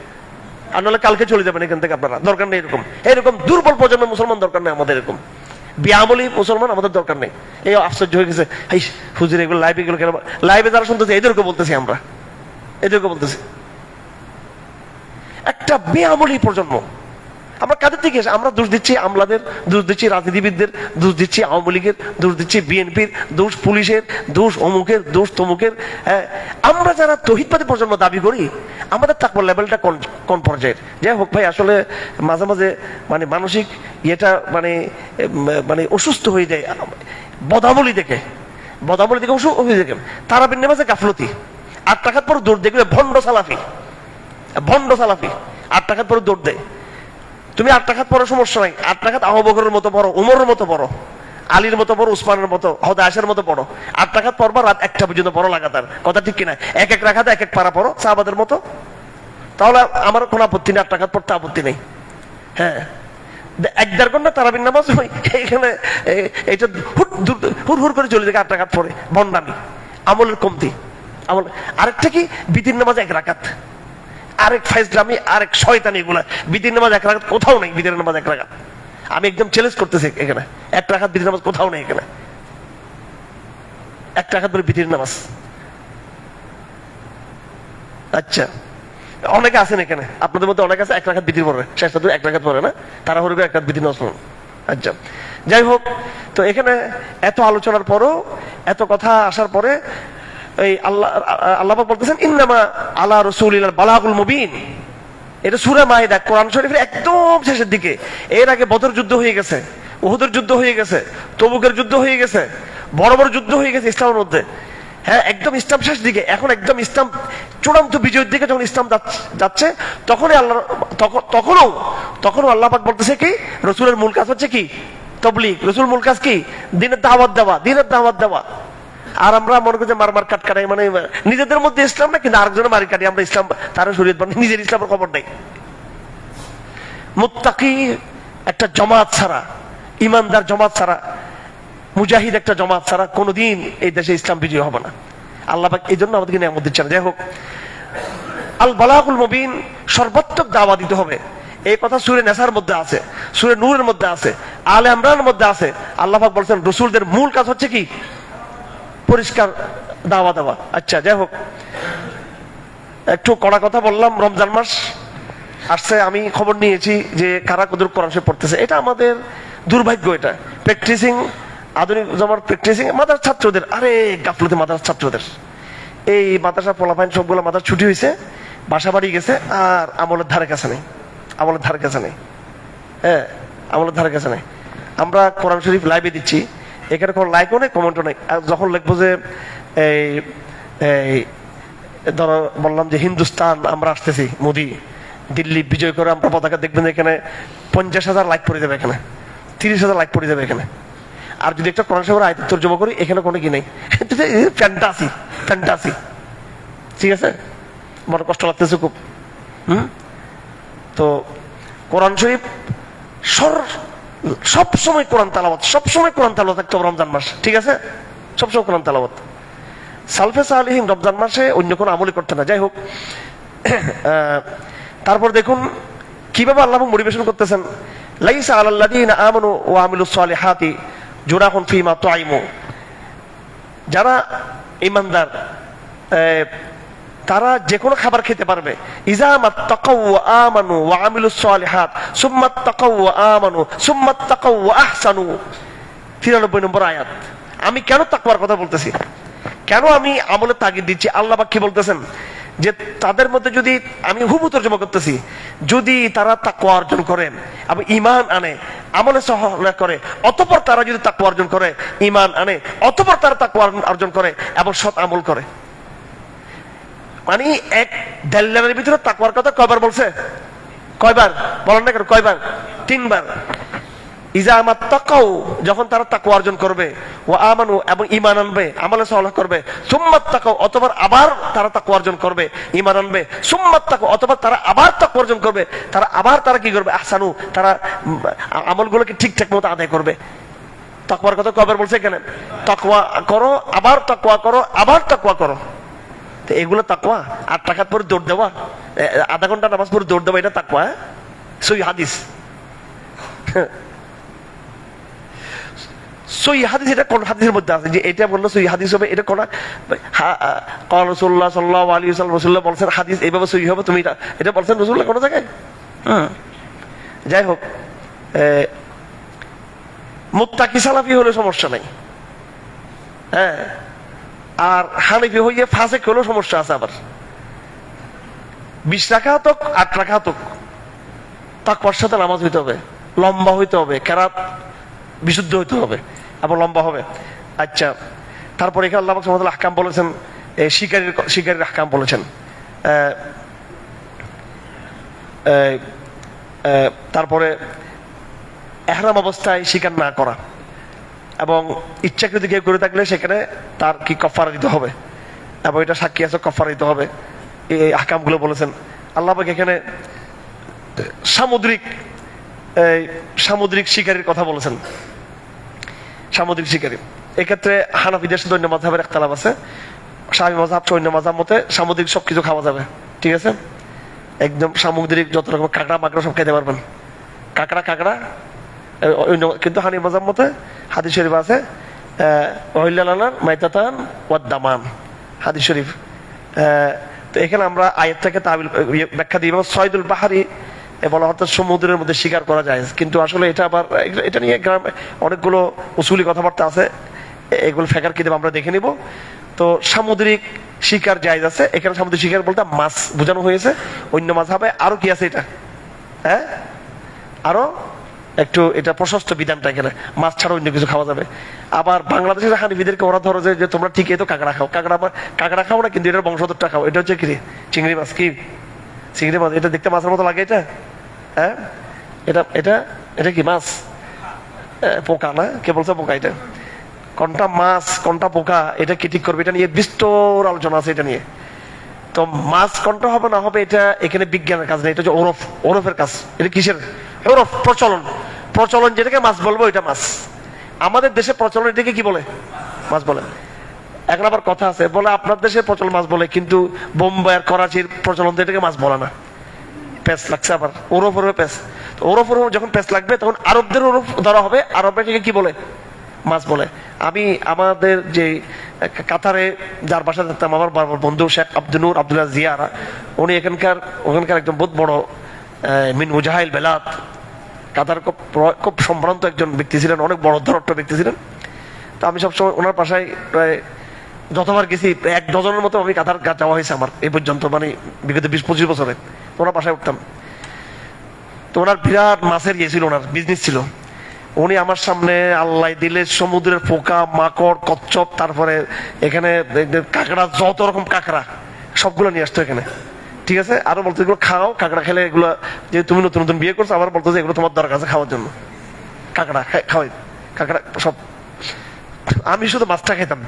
আর নাহলে কালকে চলে যাবেন এখান থেকে। আপনারা দরকার নেই এরকম এরকম দুর্বল প্রজন্মের মুসলমান দরকার নেই আমাদের, এরকম বিয়ামলি মুসলমান আমাদের দরকার নেই। এই আশ্চর্য হয়ে গেছে, এই হুজুর এগুলো লাইভে এগুলো কেন, লাইভে যারা শুনতেছে এদেরকে বলতেছি, আমরা এদেরকে বলতেছি, একটা বিয়ামলি প্রজন্ম। আমরা কাদের থেকে আমরা দোষ দিচ্ছি? আমলাদের দোষ দিচ্ছি, রাজনীতিবিদদের দোষ দিচ্ছি, আওয়ামী লীগের দোষ দিচ্ছি, বিএনপির দোষ, পুলিশের দোষ, অমুকের দোষ, তমুকের। হ্যাঁ, আমরা যারা তৌহিদবাদী প্রজন্ম দাবি করি, আমাদের তাকওয়ার লেভেলটা কোন পর্যায়ের? যাই হোক ভাই, আসলে মাঝে মাঝে মানে মানসিক ইয়েটা মানে মানে অসুস্থ হয়ে যায় বদাবলি দেখে অসুস্থ হয়ে যায়। তারাবির নামাজে গাফলতি, 8 টাকার পর দৌড় দেখবে ভণ্ড সালাফি 8 টাকার পর দৌড় দেয়। তুমি 8 টাকাত পড়ো সমস্যা নাই, 8 টাকাত আবু বকরের মতো পড়ো, উমরের মতো পড়ো, আলীর মতো পড়ো, উসমানের মতো, হযরত আয়েশার মতো পড়ো। 8 টাকাত পড়বা, রাত 1টা পর্যন্ত পড়ো লাগাতার, কথা ঠিক কিনা? এক রাকাতে এক পারা পড়ো সাহাবাদের মতো, তাহলে আমার কোনো আপত্তি নেই, 8 টাকাত পড়তে আপত্তি নেই। হ্যাঁ, 1-1.5 ঘন্টা তারাবির নামাজ এখানে এটা হুড় করে চলে যায় 8 টাকাত পড়ে, ভণ্ডামি, আমলের কমতি। আরেকটা কি, বিতির নামাজ 1 রাকাত, আরেক ফাইজলামি, আরেক শয়তানি। এগুলা বিতির নামাজ 1 রাকাত কোথাও নেই, বিতির নামাজ 1 রাকাত। আমি একদম চ্যালেঞ্জ করতেছি এখানে, 1 রাকাত বিতির নামাজ কোথাও নেই এখানে, 1 রাকাত বলে বিতির নামাজ। আচ্ছা, অনেকে আছেন এখানে, আপনাদের মধ্যে অনেকে আছে 1 রাকাত বিতির পড়ে, শেষ 1 রাকাত পড়ে না, তারা হরবে 1 রাকাত বিতির নামাজ পড়েন। আচ্ছা, যাই হোক, তো এখানে এত আলোচনার পরও, এত কথা আসার পরে এই আল্লাহ পাক বলতেছেন ইন্নামা আলা রাসূলিল বালাগুল মুবিন। এটা সূরা মাইদা, কোরআন শরীফের একদম শেষের দিকে। এর আগে বদর যুদ্ধ হয়ে গেছে, উহুদের যুদ্ধ হয়ে গেছে, তবুকের যুদ্ধ হয়ে গেছে, বড় বড় যুদ্ধ হয়ে গেছে ইসলামের মধ্যে। হ্যাঁ, একদম ইসলাম শেষ দিকে, এখন একদম ইসলাম চূড়ান্ত বিজয়ের দিকে যখন ইসলাম যাচ্ছে, তখনই তখনও আল্লাহ পাক বলতেছে কি, রাসূলের মূল কাজ হচ্ছে কি? তাবলীগ। রাসূল মূল কাজ কি? দিনের দাওয়াত দেওয়া। আর আমরা মনে করি যে মার কাট কাটাই, মানে নিজেদের মধ্যে ইসলাম না, কিন্তু আরেকজনের মারি কাটি আমরা ইসলাম, তারা শরীয়ত বানাই, নিজের ইসলামের খবর নেই। মুত্তাকি একটা জমাত ছাড়া, ইমানদার জমাত ছাড়া, মুজাহিদ একটা জমাত ছাড়া কোনোদিন এই দেশে ইসলাম বিজয় হবে না। আল্লাহ পাক এই জন্য আমাদেরকে নিয়ামত দিচ্ছেন। যাই হোক, আল বালাগুল মুবিন, সর্বাত্মক দাওয়া দিতে হবে। এই কথা সূরা নেসার মধ্যে আছে, সূরা নূরের মধ্যে আছে, আলে ইমরানের মধ্যে আছে। আল্লাহ পাক বলেছেন রাসূলদের মূল কাজ হচ্ছে কি? পরিষ্কার দাওয়া দেওয়া। আচ্ছা, যাই হোক, একটু কড়া কথা বললাম। রমজান মাস আসছে, আমি খবর নিয়েছি যে কারা কদর কোরআন শরীফ পড়তেছে। এটা আমাদের দুর্ভাগ্য। এটা প্র্যাকটিসিং, আধুনিক জমার প্র্যাকটিসিং মাদ্রাসা ছাত্রদের, আরে গাফলতি মাদ্রাসা ছাত্রদের। এই মাদ্রাসা পোলাপাইন সবগুলো মাদ্রাসা ছুটি হয়েছে, বাসা বাড়ি গেছে, আর আমলের ধারে কাছে নেই। হ্যাঁ, আমলের ধারে কাছে নেই। আমরা কোরআন শরীফ লাইভে দিচ্ছি, এখানে কোনো লাইকও নেই, কমেন্টও নেই। যখন লিখবো যে এই ধরো বললাম যে হিন্দুস্তান আমরা আসতেছি, মোদি দিল্লি বিজয় করে আমরা পতাকা, দেখবেন এখানে 50,000 লাইক পড়ে যাবে, এখানে 30,000 লাইক পড়ে যাবে এখানে। আর যদি একটা কোরআন শরীফের আয়াত তর্জমা করি, এখানে কোনো কি নেই, ফ্যান্টাসি। ঠিক আছে, আমার কষ্ট লাগতেছে খুব। তো কোরআন শরীফ সবসময় কোরআন তালাওয়াত, থাকতে হবে রমজান মাস। ঠিক আছে, সবসময় কোরআন তালাওয়াত। সালফে সালিহিন রমজান মাসে অন্য কোনো আমলই করতে না। যাই হোক, তারপর দেখুন কিভাবে আল্লাহ মোটিভেশন করতেছেন। লাইসা আলাল্লাযীনা আমানু ওয়া আমিলুস সালিহাতি জুনাহুন ফীমা তুইমু। যারা ঈমানদার তারা যে কোনো খাবার খেতে পারবে। ইজা মাত্তাকাউ ওয়া আমানু ওয়া আমিলুস সালিহাত সুম্মা তাকাউ ওয়া আমানু সুম্মা তাকাউ ওয়া আহসানু। 93 নম্বর আয়াত। আমি কেন তাকওয়ার কথা বলতেছি? কেন আমি আমলের তাগিদ দিচ্ছি? আল্লাহ পাক কি বলতেছেন যে তাদের মধ্যে যদি, আমি হুবহু তর্জমা করতেছি, যদি তারা তাকওয়া অর্জন করে এবং ঈমান আনে, আমলে সহলা করে, অতঃপর তারা যদি তাকওয়া অর্জন করে, ঈমান আনে, অতঃপর তারা তাকওয়া অর্জন করে এবং সৎ আমল করে। মানে এক দেড় ভিতরে তাকওয়ার কথা কয়বার বলছে? কয়বার বলেন না কেন? কয়বার? 3 বার। ইজা আমাত্তাকাউ, যখন তারা তাকওয়া অর্জন করবে, ওয়া আমানু, এবং ঈমান আনবে, আমলে সালেহ করবে, সুম্মাত্তাকাউ, অতঃপর আবার তারা তাকওয়া অর্জন করবে, ঈমান আনবে, সুম্মাত্তাকাউ, অতঃপর তারা আবার তাকওয়া অর্জন করবে, তারা কি করবে? আহসানু, তারা আমলগুলোকে ঠিকঠাক মতো আদায় করবে। তাকওয়ার কথা কয়বার বলছে এখানে? তাকওয়া করো, আবার তাকওয়া করো, আবার তাকওয়া করো। তো এগুলো তাকওয়া? 8 রাকাত পরে দৌড় দেওয়া, আধা ঘন্টা নামাজ পড়ে দৌড় দেওয়া, এটা তাকওয়া? সহিহ হাদিস, সহিহ হাদিস। এটা কোন হাদিসের মধ্যে আছে যে এটা বললো সহিহ হাদিস হবে? এটা কোন রাসূলুল্লাহ সাল্লাল্লাহু আলাইহি ওয়াসাল্লাম, রাসূলুল্লাহ বলছেন হাদিস এইভাবে সহিহ হবে, তুমি এটা বলছেন রাসূলুল্লাহ কোন জায়গায়? যাই হোক, মুত্তাকি সালাফি হলে সমস্যা নাই, হ্যাঁ, আর হানাফি হইয়ে ফাসেক হলেও সমস্যা আছে। আবার 20 রাকাত হোক 8 রাকাত হোক, তাকওয়ার সাথে নামাজ হইতে হবে, লম্বা হইতে হবে, কেরাত বিশুদ্ধ হইতে হবে এবং লম্বা হবে। আচ্ছা, তারপরে এখানে আল্লাহ সুবহানাহু ওয়া তাআলা আহকাম বলেছেন, শিকারীর আহকাম বলেছেন। তারপরে ইহরাম অবস্থায় শিকার না করা, এবং ইচ্ছাকৃত কেউ করে থাকলে সেখানে তার কি কাফারা দিতে হবে, এবং এটা সাক্ষী আছে, কাফারা দিতে হবে। এই আহকামগুলো বলেছেন আল্লাহ পাক। এখানে সামুদ্রিক শিকারীর কথা বলেছেন, সামুদ্রিক শিকারী। এক্ষেত্রে হানাফিদের সাথে অন্য মাযহাবের ইখতিলাফ আছে। শাফি মাযহাব অন্য মাযহাব মতে সামুদ্রিক সবকিছু খাওয়া যাবে, ঠিক আছে, একদম সামুদ্রিক যত রকম কাঁকড়া মাকড়া সব খেতে পারবেন, কাঁকড়া। কিন্তু হানিফি মাযহাব মতে হাদিস শরীফ আছে ওয়াহিল্লালানার মাইতাতান ওয়াদ দামান, হাদিস শরীফ। তো এখানে আমরা আয়াতটাকে তাবিল ব্যাখ্যা দিই, সয়দুল বাহারি বলা হতো সমুদ্রের মধ্যে শিকার করা যায়, কিন্তু আসলে এটা আবার এটা নিয়ে অনেকগুলো উসুলি কথাবার্তা আছে, এগুলো ফেকার কিতাব আমরা দেখে নিব। তো সামুদ্রিক শিকার জায়েজ আছে। এখানে সামুদ্রিক শিকার বলতে মাছ বোঝানো হয়েছে। অন্য মাযহাবে আরো কি আছে? এটা হ্যাঁ, আরো একটু এটা প্রশস্ত বিধানটা, এখানে মাছ ছাড়া অন্য কিছু খাওয়া যাবে। আবার বাংলাদেশের হানিফিদেরকে ওরা ধরো যে তোমরা ঠিকই তো কাঁকড়া খাও, কাঁকড়া খাও না, কিন্তু এটার বংশধরটা খাও। এটা হচ্ছে কি? চিংড়ি মাছ। কি চিংড়ি মাছ? এটা দেখতে মাছের মতো লাগে, এটা হ্যাঁ, এটা কি মাছ? পোকা না? কে বলছে পোকা? এটা কোনটা মাছ কোনটা পোকা এটা কি ঠিক করবে? এটা নিয়ে বিস্তর আলোচনা আছে এটা নিয়ে। তো মাছ কোনটা হবে না হবে এটা এখানে বিজ্ঞানের কাজ নেই, এটা হচ্ছে ওরফের কাজ। এটা কিসের ওরফ? প্রচলন যেটাকে মাছ বলবো এটা মাছ। আমাদের দেশে প্রচলন এটাকে কি বলে? মাছ বলে। এখন আবার কথা আছে বলে আপনার দেশে প্রচলন মাছ বলে, কিন্তু বোম্বাই আর করাচির প্রচলন এটাকে মাছ বলে না। প্যাঁচ লাগছে আবার, ওরফ প্যাঁচ। ওরফ যখন প্যাঁচ লাগবে তখন আরবদের ওরফ ধরা হবে, আরবরা এটাকে কি বলে? মাছ বলে। আমি আমাদের যে কাতারে যার বাসা থাকতাম, আমার বন্ধু শেখ আব্দুল্লাহ জিয়ারা, উনি ওখানকার একজন বহুত বড় মিন মুজাহিল বেলাত, কাতার খুব সম্ভ্রান্ত একজন ব্যক্তি ছিলেন, অনেক বড় ধরট্ট ব্যক্তি ছিলেন। তো আমি সবসময় ওনার বাসায় প্রায় যতবার গেছি 1 ডজনের মতো আমি কাতার যাওয়া হয়েছে আমার এই পর্যন্ত, মানে বিগত 20-25 বছরে ওনার বাসায় উঠতাম। তো ওনার বিরাট মাছের ইয়ে ছিল, ওনার বিজনেস ছিল। উনি আমার সামনে আল্লাহ দিলে সমুদ্রের পোকা মাকড় কচ্ছপ, তারপরে এখানে কাঁকড়া, যত রকম কাঁকড়া সবগুলো নিয়ে আসতো এখানে, ঠিক আছে। আরো বলতো এগুলো খাও, কাঁকড়া খেলে এগুলো, যে তুমি নতুন নতুন বিয়ে করছো, আবার বলতো যে এগুলো তোমার দরকার আছে খাওয়ার জন্য, কাঁকড়া খাওয়াই, কাঁকড়া সব। আমি শুধু মাছটা খেতাম।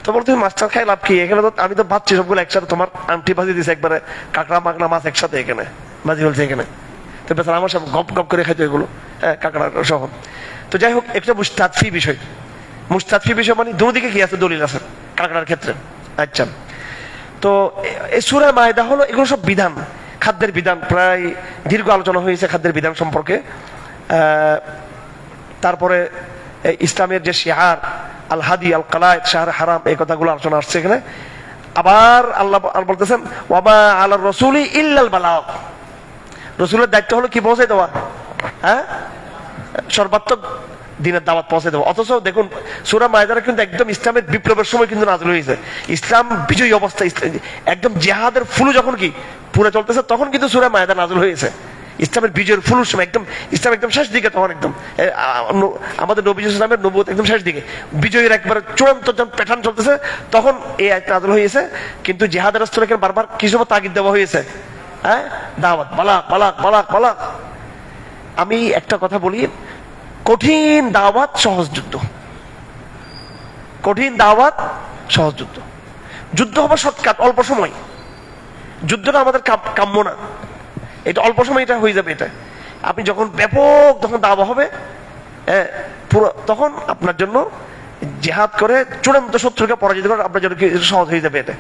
তো বলতো মাছটা খাই লাভ কি? এখানে তো আমি তো ভাবছি সবগুলো একসাথে, তোমার আংটি ভাজি দিছে একবারে, কাঁকড়া মাকড়া মাছ একসাথে এখানে ভাজি বলছে এখানে। তো বেচারা আমার সব গপ গপ করে খাইতো এগুলো, হ্যাঁ, কাঁকড়া সহ। তো যাই হোক, একটা মুস্তাদফি বিষয় মানে দুদিকে কি আছে, দলিল আছে কাঁকড়ার ক্ষেত্রে। আচ্ছা, তো এই সূরা মায়দা হলো, এগুলো সব বিধান, খাদ্যের বিধান। প্রায় দীর্ঘ আলোচনা হয়েছে খাদ্যের বিধান সম্পর্কে। তারপরে ইসলামের যে শিআর আল হাদি আল কালায়েদ শাহর হারাম, এই কথাগুলো আলোচনা আসছে এখানে। আবার আল্লাহ বলতেছেন ওয়ামা আলার রাসূলি ইল্লাল বালাগ, রসুলের দায়িত্ব হলো কি? পৌঁছে দেওয়া, হ্যাঁ, সর্বাত্মক দিনের দাওয়াত পৌঁছে দেবো। অথচ দেখুন সূরা মায়দাটা কিন্তু একদম ইসলামের বিপ্লবের সময় কিন্তু নাযিল হয়েছে। ইসলাম বিজয়ী অবস্থা, একদম জিহাদের ফুলু যখন কি পুরো চলতেছে তখন কিন্তু সূরা মায়দা নাযিল হয়েছে। ইসলামের বিজয়ের ফুলুর সময় একদম ইসলাম একদম শেষ দিকে, তখন একদম আমাদের নবী ইসলামের নবুয়ত একদম শেষ দিকে, বিজয়ের একবার চূড়ান্ত যখন প্যাটার্ন চলতেছে তখন এই আয়াত নাযিল হয়েছে। কিন্তু জিহাদের রাসূলকে বারবার কিছু তাগিদ দেওয়া হয়েছে, হ্যাঁ, দাওয়াত বালাক বালাক বালাক বালাক। আমি একটা কথা বলি, কঠিন দাওয়াত সহজ যুদ্ধ, কঠিন দাওয়াত সহজ যুদ্ধ। যুদ্ধ হবে শর্টকাট, অল্প সময়। যুদ্ধটা আমাদের কাম্য না, এটা অল্প সময় এটা হয়ে যাবে। এটা আপনি যখন ব্যাপক তখন দাওয়া হবে, পুরো তখন আপনার জন্য জিহাদ করে চূড়ান্ত শত্রুকে পরাজিত করে আপনার জন্য সহজ হয়ে যাবে এটা।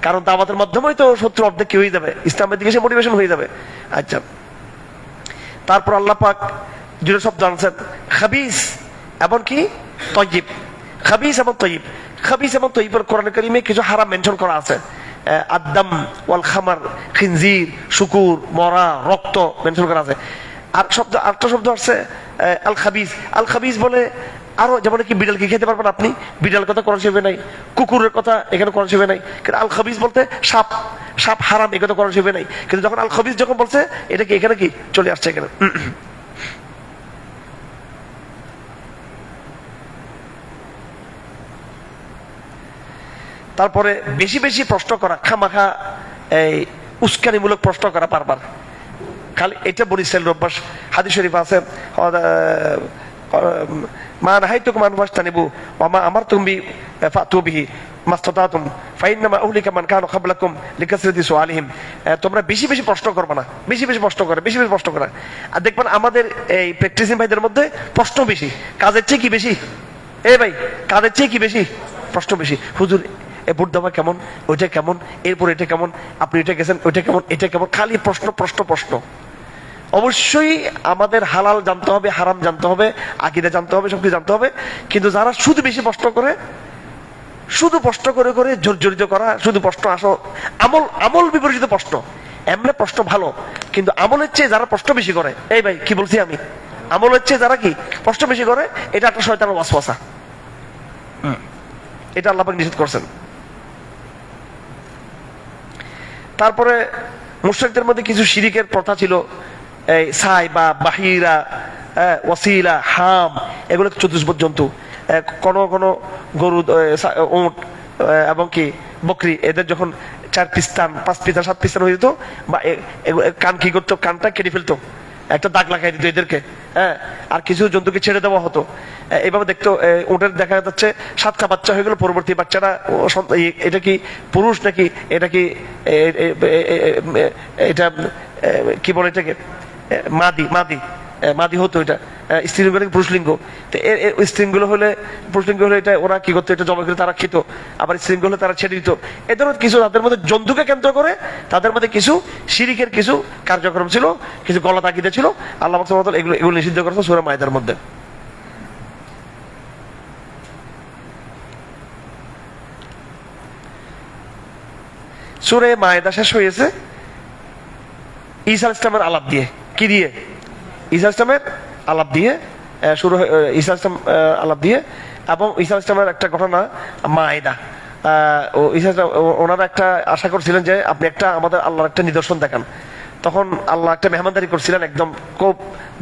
কারণ দাওয়াতের মাধ্যমেই তো শত্রু অর্ধেক কি হয়ে যাবে, ইসলামের দিকে সে মোটিভেশন হয়ে যাবে। আচ্ছা, তারপর আল্লাহ পাক দুটো শব্দ আনছেন, খাবিস এবং কি তয়্যিব। খাবিস এবং তয়্যিব, খাবিস এবং তয়্যিবের কোরআন কারীমে কিছু হারাম মেনশন করা আছে। আদ্দাম ওয়াল খামার, খিনজির, শুকুর, মরা, রক্ত মেনশন করা আছে। আর শব্দ আরেকটা শব্দ আছে আল খাবিস। আল খাবিস বলে আরো, যেমন কি বিড়ালকে খেতে পারবেন আপনি, বিড়াল কথা কোরআন শরীফে নাই। কুকুরের কথা এখানে কোরআন শরীফে নাই। কিন্তু আল খাবিস বলতে সাপ, সাপ হারাম, এ কথা কোরআন শরীফে নাই। কিন্তু যখন আল খাবিস যখন বলছে, এটা কি এখানে কি চলে আসছে এখানে। তারপরে বেশি বেশি প্রশ্ন করা, খামাখা এই উস্কানিমূলক প্রশ্ন করা বারবার, খালি এটা বলি সেল রব্বাস। হাদিস শরীফ আছে, মা নাহাইতুকুম আন ফাজতানিবু ওয়া মা আমারতুকুম বি ফাতু বিহি মাস্তাতাতুম ফাইন্নামা উহলিকা মান কানা ক্বাবলাকুম লিকাসরাতি সুআলিহিম। তোমরা বেশি বেশি প্রশ্ন করবে না, বেশি বেশি প্রশ্ন করে, বেশি বেশি প্রশ্ন করা। আর দেখবেন আমাদের এই প্র্যাকটিসিং ভাইদের মধ্যে প্রশ্ন বেশি, কাজের চেয়ে কি বেশি। এই ভাই, কাজের চেয়ে কি বেশি, প্রশ্ন বেশি। হুজুর এ ভোট দেওয়া কেমন, ওইটা কেমন, এরপর এটা কেমন, আপনি এটা গেছেন, ওইটা কেমন, এটা কেমন, খালি প্রশ্ন প্রশ্ন প্রশ্ন। অবশ্যই আমাদের হালাল জানতে হবে, হারাম জানতে হবে, আকীদা জানতে হবে, সবকিছু জানতে হবে। কিন্তু যারা শুধু বেশি প্রশ্ন করে, শুধু প্রশ্ন করে করে জর্জরিত করা, শুধু প্রশ্ন আসো, আমল আমল বিপরীত প্রশ্ন। এমনি প্রশ্ন ভালো, কিন্তু আমলের চেয়ে যারা প্রশ্ন বেশি করে, এই ভাই কি বলছি আমি, আমলের চেয়ে যারা কি প্রশ্ন বেশি করে, এটা একটা শয়তানের ওয়াসওয়াসা। এটা আল্লাহ পাক নিষেধ করছেন। তারপরে মুশরিকদের মধ্যে কিছু শিরিকের প্রথা ছিল, এই সাই বা বাহিরা, ওয়াসিলা, হাম, এগুলো চতুষ্পদ জন্তু। কোন কোন গরু, উট এবং কি বকরি, এদের যখন 4 পিস্তান, 5 পিস্তান, 7 পিস্তান হয়ে যেত, বা কান কি করতো, কানটা কেটে ফেলতো, একটা দাগ লাগাই দিত এদেরকে। হ্যাঁ, আর কিছু জন্তুকে ছেড়ে দেওয়া হতো। এইভাবে দেখতো উটের দেখা যাচ্ছে 7টা বাচ্চা হয়ে গেল, পরবর্তী বাচ্চারা এটা কি পুরুষ নাকি, এটা কি এটা কি বলে এটাকে, মাদি, মাদি মাদি হতো, এটা স্ত্রীলিঙ্গ নাকি পুরুষলিঙ্গ। তো স্ত্রীলিঙ্গ হলে, পুরুষলিঙ্গ হলে এটা ওরা কি করতো, এটা জমা করে তারা খেত, আবার স্ত্রীলিঙ্গ হলে তারা ছেড়ে দিত। এ ধরনের কিছু তাদের মধ্যে জন্তুকে কেন্দ্র করে তাদের মধ্যে কিছু শিরিকের কিছু কার্যক্রম ছিল, কিছু গলা তাকিদা ছিল। আল্লাহ পাক সুবহানাহু ওয়া তাআলা এগুলো নিষিদ্ধ করেছে সূরা মায়দার মধ্যে। সূরা মায়দা শেষ হয়েছে ঈসা আলাইহিস সালামের আলাপ দিয়ে। কি দিয়ে? ঈসা আলাইহিস সালামের আলাপ দিয়ে শুরু, ঈসা আলাইহিস সালাম আলাপ দিয়ে। এবং ঈসা আলাইহিস সালামের একটা ঘটনা, মায়দা, ওনারা একটা আশা করছিলেন যে আপনি একটা আমাদের আল্লাহর একটা নিদর্শন দেখান। তখন আল্লাহ একটা মেহমানদারি করছিলেন, একদম খুব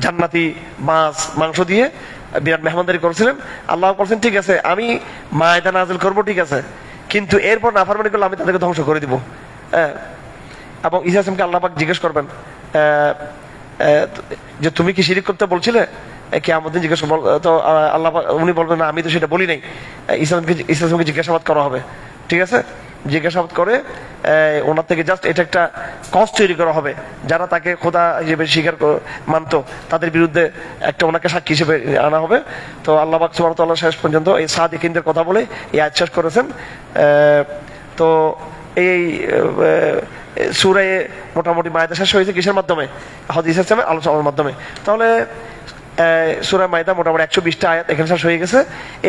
জান্নাতি মাছ মাংস দিয়ে বিরাট মেহমানদারি করছিলেন। আল্লাহ বলছেন ঠিক আছে, আমি মায়দা নাযিল করবো, ঠিক আছে, কিন্তু এরপর নাফরমানি করলে আমি তাদেরকে ধ্বংস করে দিব। এবং ঈসা আলাইহিস সালামকে আল্লাহ পাক জিজ্ঞেস করবেন যে তুমি কি শিরিক করতে বলছিলে, কিয়ামত দিন জিজ্ঞেস, তো আল্লাহ উনি বলবেন না, আমি তো সেটা বলি নাই। ঈসা আলাইহিস সালামকে জিজ্ঞাসাবাদ করা হবে, ঠিক আছে, জিজ্ঞাসাবাদ করে ওনার থেকে জাস্ট এটা একটা কজ তৈরি করা হবে। যারা তাকে খোদা হিসেবে স্বীকার মানত তাদের বিরুদ্ধে একটা ওনাকে সাক্ষী হিসেবে আনা হবে। তো আল্লাহ পাক সুবহানাহু ওয়া তাআলা শেষ পর্যন্ত এই সাদিকিনদের কথা বলে এই আয়াত শেষ করেছেন। তো এই সূরা মোটামুটি মায়দা শেষ হয়েছে কিসের মাধ্যমে? হযরত ঈসা আলাইহিস সালামের আলোচনার মাধ্যমে। তাহলে সূরা মায়দা মোটামুটি 120টা আয়াত এখানে শেষ হয়ে গেছে।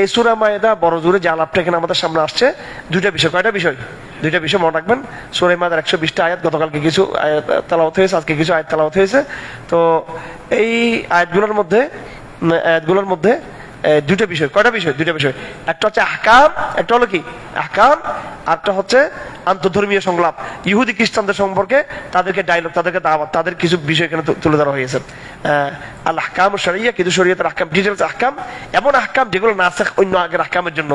এই সূরা মায়দা বড় জোরে যে আলাপটা এখানে আমাদের সামনে আসছে, দুইটা বিষয়। কয়টা বিষয়? দুইটা বিষয় মনে রাখবেন। সূরা মায়দার 120টা আয়াত, গতকালকে কিছু আয়াত তেলাওয়াত হয়েছে, আজকে কিছু আয়াত তেলাওয়াত হয়েছে। তো এই আয়াতগুলোর মধ্যে দুইটা বিষয়। কয়টা বিষয়? দুইটা বিষয়। একটা হচ্ছে আহকাম, একটা হলো কি আহকাম, আরটা হচ্ছে আন্তঃধর্মীয় সংলাপ। ইহুদি খ্রিস্টানদের সম্পর্কে তাদেরকে ডায়লগ, তাদেরকে দাওয়াত, তাদের কিছু বিষয় এখানে তুলে ধরা হয়েছে। আল আহকাম শরিয়া, কিছু শরীয়তের আহকাম, ডিটেইলস আহকাম, এমন আহকাম যেগুলো নাসেখ অন্য আগের আহকামের জন্য।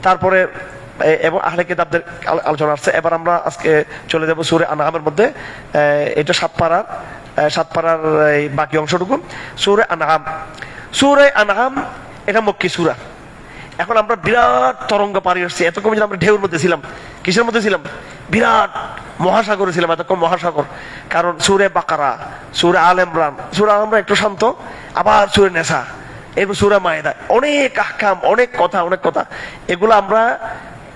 তারপরে এবং আহলে কিতাবদের আলোচনা আসছে। এবার আমরা আজকে চলে যাব সূরা আনআমের মধ্যে। এটা সাত পারার এই বাকি অংশটুকু সূরা আনআম। সূরা আনআম এটা মক্কি সূরা। এখন আমরা বিরাট তরঙ্গ পাড়ি আসছি। এতক্ষণ আমরা ঢেউর মধ্যে ছিলাম। কিসের মধ্যে ছিলাম? বিরাট মহাসাগরে ছিলাম এতক্ষণ, মহাসাগর। কারণ সূরা বাকারা, সূরা আল ইমরান, সূরা আল ইমরান একটু শান্ত, আবার সূরা নেসা, এরপর সূরা মায়েদা, অনেক আহকাম, অনেক কথা, অনেক কথা। এগুলো আমরা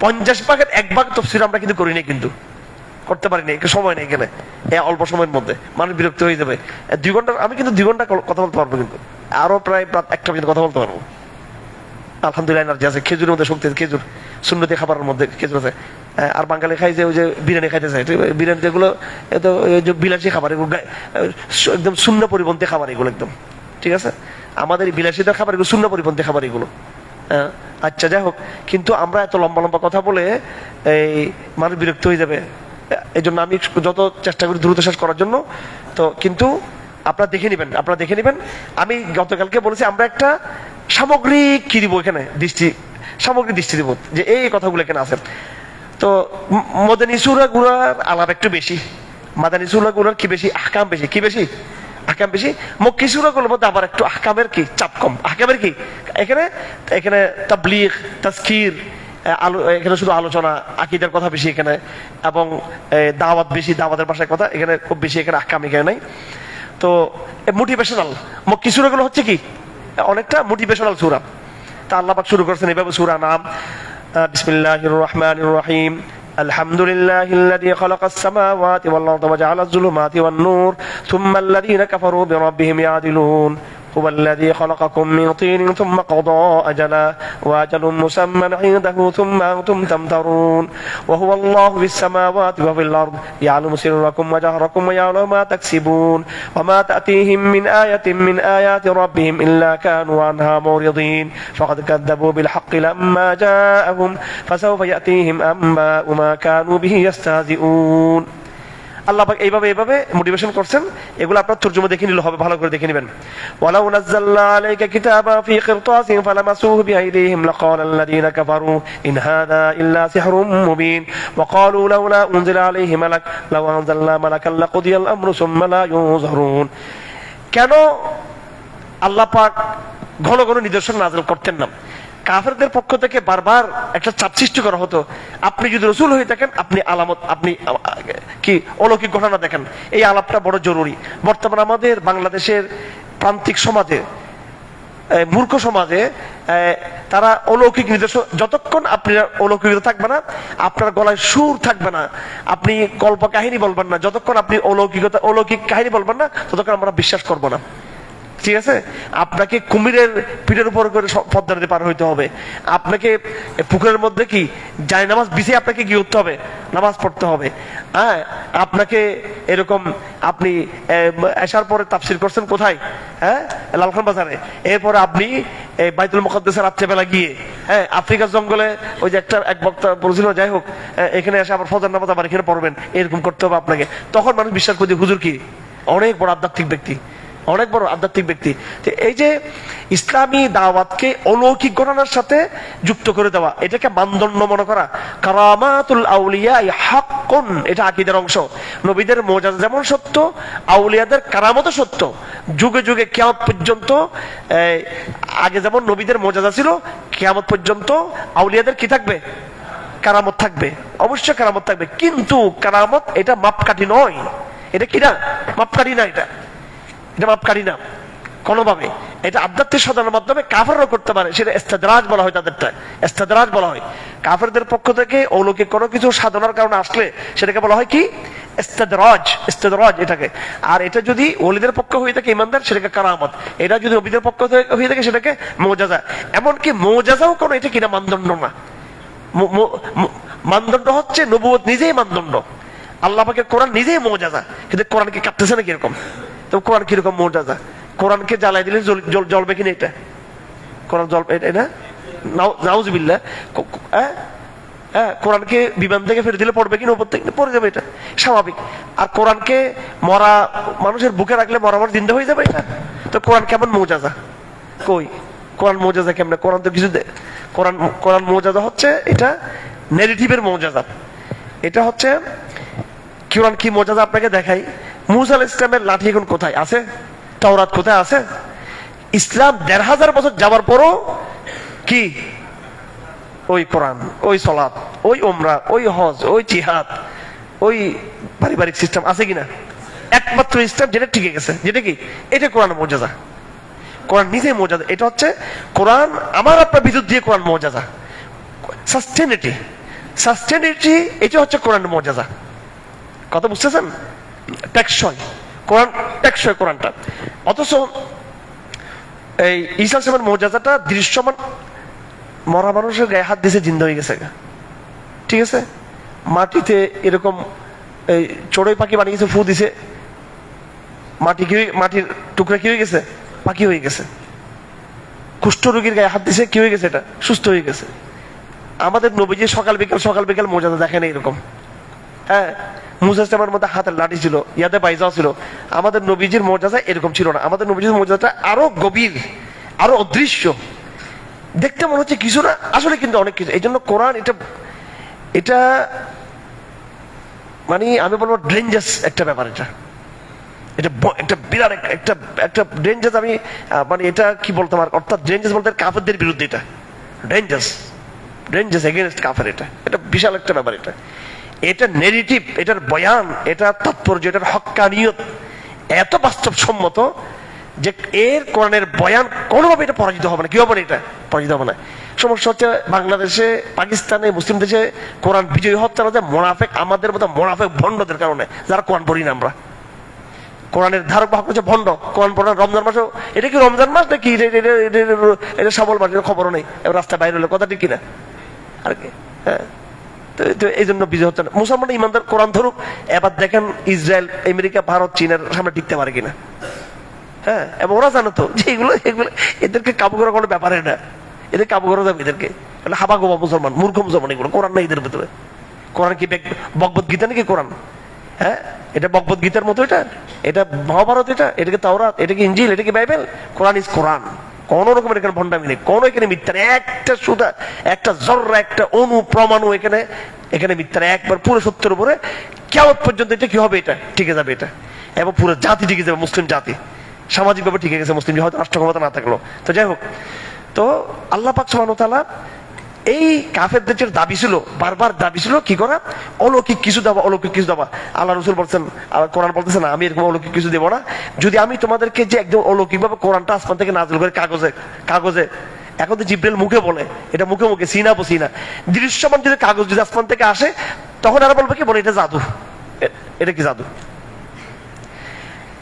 50 ভাগের 1 ভাগ তাফসীর আমরা কিন্তু করি নাই, কিন্তু করতে পারিনি, একটু সময় নেই এখানে। অল্প সময়ের মধ্যে মানুষ বিরক্ত হয়ে যাবে। 2 ঘন্টা, আমি কিন্তু 2 ঘন্টা কথা বলতে পারবো, কিন্তু আরো প্রায় 1 ঘন্টা কথা বলতে পারবো। আলহামদুলিল্লাহ এনার্জি আছে। খেজুরের মধ্যে শক্তি আছে, খেজুর সুন্নতি খাবারের মধ্যে খেজুর আছে। আর বাঙালি খাই যে ওই যে বিরিয়ানি খাইতে চায়, বিরিয়ানি যেগুলো তো বিলাসী খাবার, এগুলো একদম শূন্য পরিপন্থী খাবার, এগুলো একদম ঠিক আছে। আমাদের বিলাসীদের খাবার এগুলো শূন্য পরিপন্থী খাবার এগুলো। আচ্ছা, যাই হোক, কিন্তু আমরা এত লম্বা লম্বা কথা বলে এই মানুষ বিরক্ত হয়ে যাবে। এই জন্য আমি যত চেষ্টা করি দ্রুত শেষ করার জন্য। তো কিন্তু আপনারা দেখে নেবেন। আমি গতকালকে বলেছি আমরা একটা সামগ্রিক কি দিব এখানে, সামগ্রিক দৃষ্টি দিব যে এই কথাগুলো এখানে আছে। তো মদানী সূরাগুলোর আলাপ একটু বেশি, মাদানী সূরাগুলোর কি বেশি, আহকাম বেশি। কি বেশি? আহকাম বেশি। মক্কি সূরাগুলোর মধ্যে আবার একটু আহকামের কি চাপ কম। আহকামের কি এখানে তাবলীগ, তাজকির, এখানে শুধু আলোচনা, আকীদার কথা বেশি এখানে, এবং দাওয়াত বেশি, দাওয়াতের ভাষায় কথা এখানে খুব বেশি, এখানে আহকাম এখানে নাই। তো মোটিভেশনাল মক্কি সূরাগুলো হচ্ছে কি অনেকটা মোটিভেশনাল সূরা। তা আল্লাহ পাক শুরু করেছেন এইভাবে সূরা নাম, বিসমিল্লাহির রহমানির রহিম, আলহামদুলিল্লাহিল্লাযী খালাকাস সামাওয়াতি ওয়াল আরদা ওয়া জাআলাজ যুলুমাতি ওয়ান নূর সুম্মাল্লাযীনা কাফারু বিরাব্বিহিম ইয়াদিলুন هو الذي خلقكم من طين ثم قضى أجلا وأجل مسمى عنده ثم أنتم تمترون وهو الله في السماوات وفي الأرض يعلم سركم وجهركم ويعلم ما تكسبون وما تأتيهم من آية من آيات ربهم إلا كانوا عنها معرضين فقد كذبوا بالحق لما جاءهم فسوف يأتيهم أنباء ما كانوا به يستهزئون। আল্লাহ পাক এইভাবে মোটিভেশন করছেন। এগুলো আপনার তরজমা দেখে নিলে হবে, ভালো করে দেখে নেবেন। ওয়ালাউ নাযালনা আলাইকা কিতাবান ফি কিরতাসিন ফালামাসুহু বিআইদিহিম লাকালাল্লাযীনা কাফারু ইন হাযা ইল্লা সিহরুম মুবিন ওয়া ক্বালু লাউলা উনজিলা আলাইহি মালাক লাউ আনজালনা মালাকান লাকুদিয়াল আমরু সুম্মা লা ইউনজারুন। কেন আল্লাহ পাক ঘন ঘন নিদর্শন নাযিল করতেন না? কাফেরদের পক্ষ থেকে বারবার একটা চাপ সৃষ্টি করা হতো, আপনি যদি রাসূল হয়ে থাকেন আপনি আলামত, আপনি কি অলৌকিক ঘটনা দেখেন। এই আলাপটা বড় জরুরি। বর্তমানে আমাদের বাংলাদেশের প্রান্তিক সমাজে, মূর্খ সমাজে, তারা অলৌকিক নিদর্শন, যতক্ষণ আপনি অলৌকিকতা থাকবে না, আপনার গলায় সুর থাকবে না, আপনি গল্প কাহিনী বলবেন না, যতক্ষণ আপনি অলৌকিক কাহিনী বলবেন না, ততক্ষণ আমরা বিশ্বাস করবো না। ঠিক আছে? আপনাকে কুমিরের পিঠের উপর করে পদ্মা নদী পার হইতে হবে, আপনাকে পুকুরের মধ্যে কি যায় নামাজ বিছিয়ে আপনাকে কি করতে হবে, নামাজ পড়তে হবে। হ্যাঁ, আপনাকে এরকম, আপনি আসার পরে তাফসীর করছেন কোথায়? হ্যাঁ, লালখান বাজারে। এরপরে আপনি বাইতুল মুকাদ্দাসে রাত্রেবেলা গিয়ে, হ্যাঁ, আফ্রিকার জঙ্গলে ওই যে এক বক্তা বলছিল, যাই হোক, এখানে এসে আবার ফজর নামাজ আবার এখানে পড়বেন, এরকম করতে হবে আপনাকে। তখন মানুষ বিশ্বাস করে হুজুর কি অনেক বড় আধ্যাত্মিক ব্যক্তি, অনেক বড় আধ্যাত্মিক ব্যক্তি। এই যে ইসলামী দাওয়াতকে অলৌকিক ঘটনার সাথে যুক্ত করে দেওয়া, এটাকে মানদণ্ড মনে করা। কারামাতুল আউলিয়া হাক্কুন, এটা আকীদার অংশ। নবীদের মুজিজা যেমন সত্য, আউলিয়াদের কারামতও সত্য। যুগে যুগে কিয়ামত পর্যন্ত, আগে যেমন নবীদের মুজিজা ছিল, কিয়ামত পর্যন্ত আউলিয়াদের কি থাকবে? কারামত থাকবে, অবশ্যই কারামত থাকবে। কিন্তু কারামত এটা মাপকাঠি নয়। এটা কি না? মাপকাঠি না, এটা মাপকাঠি না কোনোভাবে। এটা আধ্যাত্মিক সাধনার মাধ্যমে কাফেররা করতে পারে, সেটা ইস্তেদরাজ বলা হয়, তাদেরটা ইস্তেদরাজ বলা হয়। কাফেরদের পক্ষ থেকে অলৌকিক কোনো কিছু সাধনার কারণে আসলে সেটাকে বলা হয় কি? ইস্তেদরাজ এটাকে। আর এটা যদি ওলিদের পক্ষ হয়ে থাকে, ইমানদার, সেটাকে কারামত। এটা যদি নবীদের পক্ষ হয়ে থাকে সেটাকে মুজিজা। এমনকি মুজিজাও কোনো এটা কিনা মানদণ্ড না। মানদণ্ড হচ্ছে নবুয়ত নিজেই মানদণ্ড। আল্লাহ পাকের কোরআন নিজেই মুজিজা, কিন্তু কোরআনকে কাঁপতেছে না কিরকম? তো কোরআন কিরকম মুজিজা? কোরআনকে জ্বালাই দিলে জ্বলবে কিনা? এটা কোরআন জল এটা নাউজুবিল্লাহ, কোরআনকে বিমান থেকে ফেলে দিলে পড়বে কিনা উপর থেকে পড়ে যাবে, এটা স্বাভাবিক। আর কোরআনকে মরা মানুষের বুকে রাখলে মরা মানুষ জিন্দা হয়ে যাবে, এটা তো কোরআন কেমন মুজাজা? কই কোরআন মুজাজা কেমনে? কোরআন তো কিছু কোরআন মুজাজা হচ্ছে এটা নেগেটিভের মুজাজা। এটা হচ্ছে কোরআন কি মুজাজা আপনাকে দেখাই। মুসা আলাইহিস সালামের লাঠি এখন কোথায় আছে? তাওরাত কোথায় আছে? ইসলাম ১৫০০ বছর যাওয়ার পরও কি ওই কোরআন, ওই সালাত, ওই উমরা, ওই হজ, ওই জিহাদ, ওই পারিবারিক সিস্টেম আছে কিনা? একমাত্র ইসলাম যেটা টিকে গেছে, যেটা কি এটা কোরআন মুজাজা। কোরআন নিজেই মুজাজা। এটা হচ্ছে কোরআন আমার আপনার বিদ্যুৎ দিয়ে কোরআন মুজাজা। সাস্টেনিটি এটা হচ্ছে কোরআন মুজাজা। কথা বুঝতেছেন? টেকসই কোরআন, টেকসই কোরআনটা। অথচ এই ঈসা আলাইহিস সালামের মুজাজাটা দৃশ্যমান, মরা মানুষের গায়ে হাত দিয়েছে জিন্দা হয়ে গেছে, ঠিক আছে? মাটিতে এরকম এই চড়ুই পাখি বানিয়ে গেছে, ফু দিছে, মাটির টুকরা কি হয়ে গেছে? পাখি হয়ে গেছে। কুষ্ঠ রোগীর গায়ে হাত দিছে, কি হয়ে গেছে? এটা সুস্থ হয়ে গেছে। আমাদের নবীজি সকাল বিকাল মোজাদা দেখেন এইরকম। হ্যাঁ, মুসা ইসলামের মধ্যে হাতের লাঠি ছিল, ইয়াদে বাইজাও ছিল। আমাদের নবীজির মোজাজা এরকম ছিল না। আমাদের নবীজির মোজাজাটা আরো গভীর, আরো অদৃশ্য। দেখতে মনে হচ্ছে কিছু না, আসলে কিন্তু অনেক কিছু। এই জন্য কোরআন এটা মানে আমি বলবো ডেঞ্জারাস একটা ব্যাপার। এটা একটা বিরাট একটা ডেঞ্জারাস। আমি মানে এটা কি বলতাম, আর অর্থাৎ ডেঞ্জারাস বলতে কাফেরদের বিরুদ্ধে, এটা ডেঞ্জারাস এগেইনস্ট কাফের। এটা বিশাল একটা ব্যাপার। এটা নেগেটিভ, এটার বয়ান, এটা তাৎপর্য, এটার হক্কানিয়ত এত বাস্তবসম্মত যে এর কোরআনের বয়ান কোনোভাবে এটা পরাজিত হবে না। কি হবে না? এটা পরাজিত হবে না। সমস্যা হচ্ছে বাংলাদেশে, পাকিস্তানে, মুসলিম দেশে কোরআন বিজয়ী হচ্ছে না যে মোনাফেক, আমাদের মতো মোনাফেক ভণ্ডদের কারণে, যারা কোরআন পড়ি না আমরা। কোরআনের ধারক বাহক হচ্ছে ভণ্ড। কোরআন পড়া রমজান মাসেও, এটা কি রমজান মাস নাকি এটা সবল মাস? খবরও নেই, এবার রাস্তায় বাইরে হলো, কথা ঠিক কিনা? আর কি, হ্যাঁ। তো এই জন্য বিজয় হচ্ছে না। মুসলমান ইমানদার কোরআন ধরুক, এবার দেখেন ইসরায়েল, আমেরিকা, ভারত, চীনের সামনে টিকতে পারে কিনা। হ্যাঁ, এবং ওরা জানো তো যে এগুলো এদেরকে কাবু করা কোনো ব্যাপারে না। এদের কাবু করা যাবে এদেরকে, হাবা গোবা মুসলমান, মূর্খ মুসলমান। এগুলো কোরআন না এদের ভেতরে। কোরআন কি ভগবত গীতা নাকি কোরআন? হ্যাঁ, এটা ভগবত গীতার মতো, এটা মহাভারত, এটাকে তাওরাত, এটাকে ইনজিল, এটাকে বাইবেল। কোরআন ইজ কোরআন। কোন রকমের এখানে ভণ্ডামি নেই, কোন এখানে মিথ্যা নেই। একটা সুদা, একটা জর্রা, একটা অনু প্রমাণু এখানে মিথ্যা নেই। একবার পুরো সত্যের উপরে কিয়ামত পর্যন্ত এটা কি হবে? এটা টিকে যাবে। এটা এবং পুরো জাতি টিকে যাবে, মুসলিম জাতি সামাজিকভাবে টিকে গেছে, মুসলিম হয়তো রাষ্ট্র ক্ষমতা না থাকলো। তো যাই হোক, তো আল্লাহ পাক সুবহানাহু ওয়া তাআলা এই কাফেরদের যে দাবি ছিল, বারবার দাবি ছিল কি করা? অলৌকিক কিছু দেওয়া, অলৌকিক কিছু দেওয়া। আল্লাহ রাসূল বলছেন, কোরআন বলতেছে না আমি এরকম অলৌকিক কিছু দেবো না, যদি আমি তোমাদেরকে যে একদম অলৌকিক ভাবে কোরআনটা আসমান থেকে নাযিল করে কাগজে, এখন তো জিবরাইল মুখে বলে, এটা মুখে সিনা বসিনা, দৃশ্যমান যদি কাগজ যদি আসমান থেকে আসে, তখন আর বলবে কি, বলে এটা জাদু, এটা কি জাদু।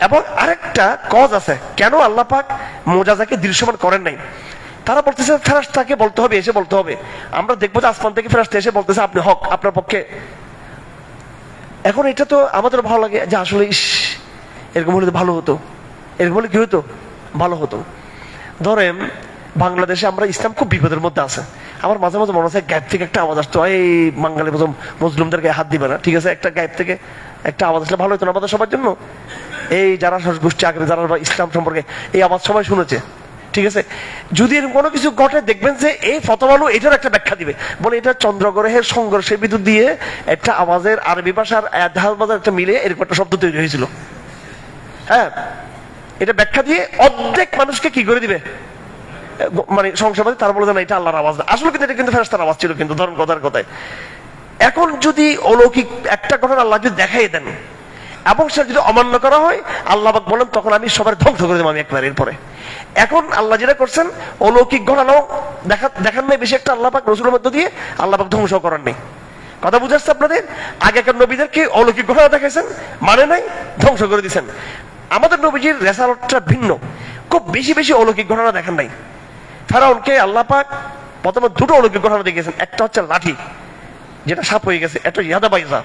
এবং আরেকটা কজ আছে কেন আল্লাহ পাক মুজাজাকে দৃশ্যমান করেন নাই। তারা বলতেছে ফেরেশতাকে বলতে হবে, এসে বলতে হবে। আমরা দেখবো যে আসমান থেকে ফেরেশতা এসে বলতেছে আপনি হক, আপনার পক্ষে। এখন এটা তো আমাদের ভালো লাগে যে আসলে এরকম হলে ভালো হতো, এরকম হলে কি হতো? ভালো হতো। ধরেন বাংলাদেশে আমরা, ইসলাম খুব বিপদের মধ্যে আছে। আমার মাঝে মাঝে মনে হচ্ছে গায়েব থেকে একটা আওয়াজ আসতো, এই বাঙালি মুসলিমদের গায়ে হাত দিবে না, ঠিক আছে? একটা গায়েব থেকে একটা আওয়াজ আসলে ভালো হতো না আমাদের সবার জন্য। এই যারা গোষ্ঠী আগে, যারা ইসলাম সম্পর্কে এই আওয়াজ সবাই শুনেছে, ঠিক আছে? যদি এরকম কোনো কিছু ঘটে, দেখবেন যে এই ফতোয়ালু এটার একটা ব্যাখ্যা দিবে, বলে এটা চন্দ্রগ্রহের সংঘর্ষের বিদ্যুৎ দিয়ে একটা আওয়াজের আরবি ভাষার একটা মিলে এরকম একটা শব্দ তৈরি হয়েছিল। হ্যাঁ, এটা ব্যাখ্যা দিয়ে অর্ধেক মানুষকে কি করে দিবে, মানে সংশয়বাদী। তারা বলে না এটা আল্লাহর আওয়াজ না, আসলে কিন্তু এটা কিন্তু ফেরেশতার আওয়াজ ছিল, কিন্তু ধরুন কথার কথায়। এখন যদি অলৌকিক একটা ঘটনা আল্লাহ যদি দেখাই দেন এবং সেটা যদি অমান্য করা হয়, আল্লাহ পাক বলেন তখন আমি সবার ধ্বংস করে দেবো আমি একবার। এরপরে এখন আল্লাহ যেটা করছেন, অলৌকিক ঘটনাও দেখান নাই বেশি একটা, আল্লাহ পাক রাসূলের মধ্য দিয়ে আল্লাহ পাক ধ্বংস করার নেই। কথা বুঝে আসছে আপনাদের? আগেকার নবীদেরকে অলৌকিক ঘটনা দেখাইছেন, মানে নাই, ধ্বংস করে দিয়েছেন। আমাদের নবীজির রেসালতটা ভিন্ন, খুব বেশি অলৌকিক ঘটনা দেখান নাই। ফেরাউনকে আল্লাহ পাক প্রথমে দুটো অলৌকিক ঘটনা দেখিয়েছেন। একটা হচ্ছে লাঠি, যেটা সাপ হয়ে গেছে, একটা ইয়াদা বাইজা,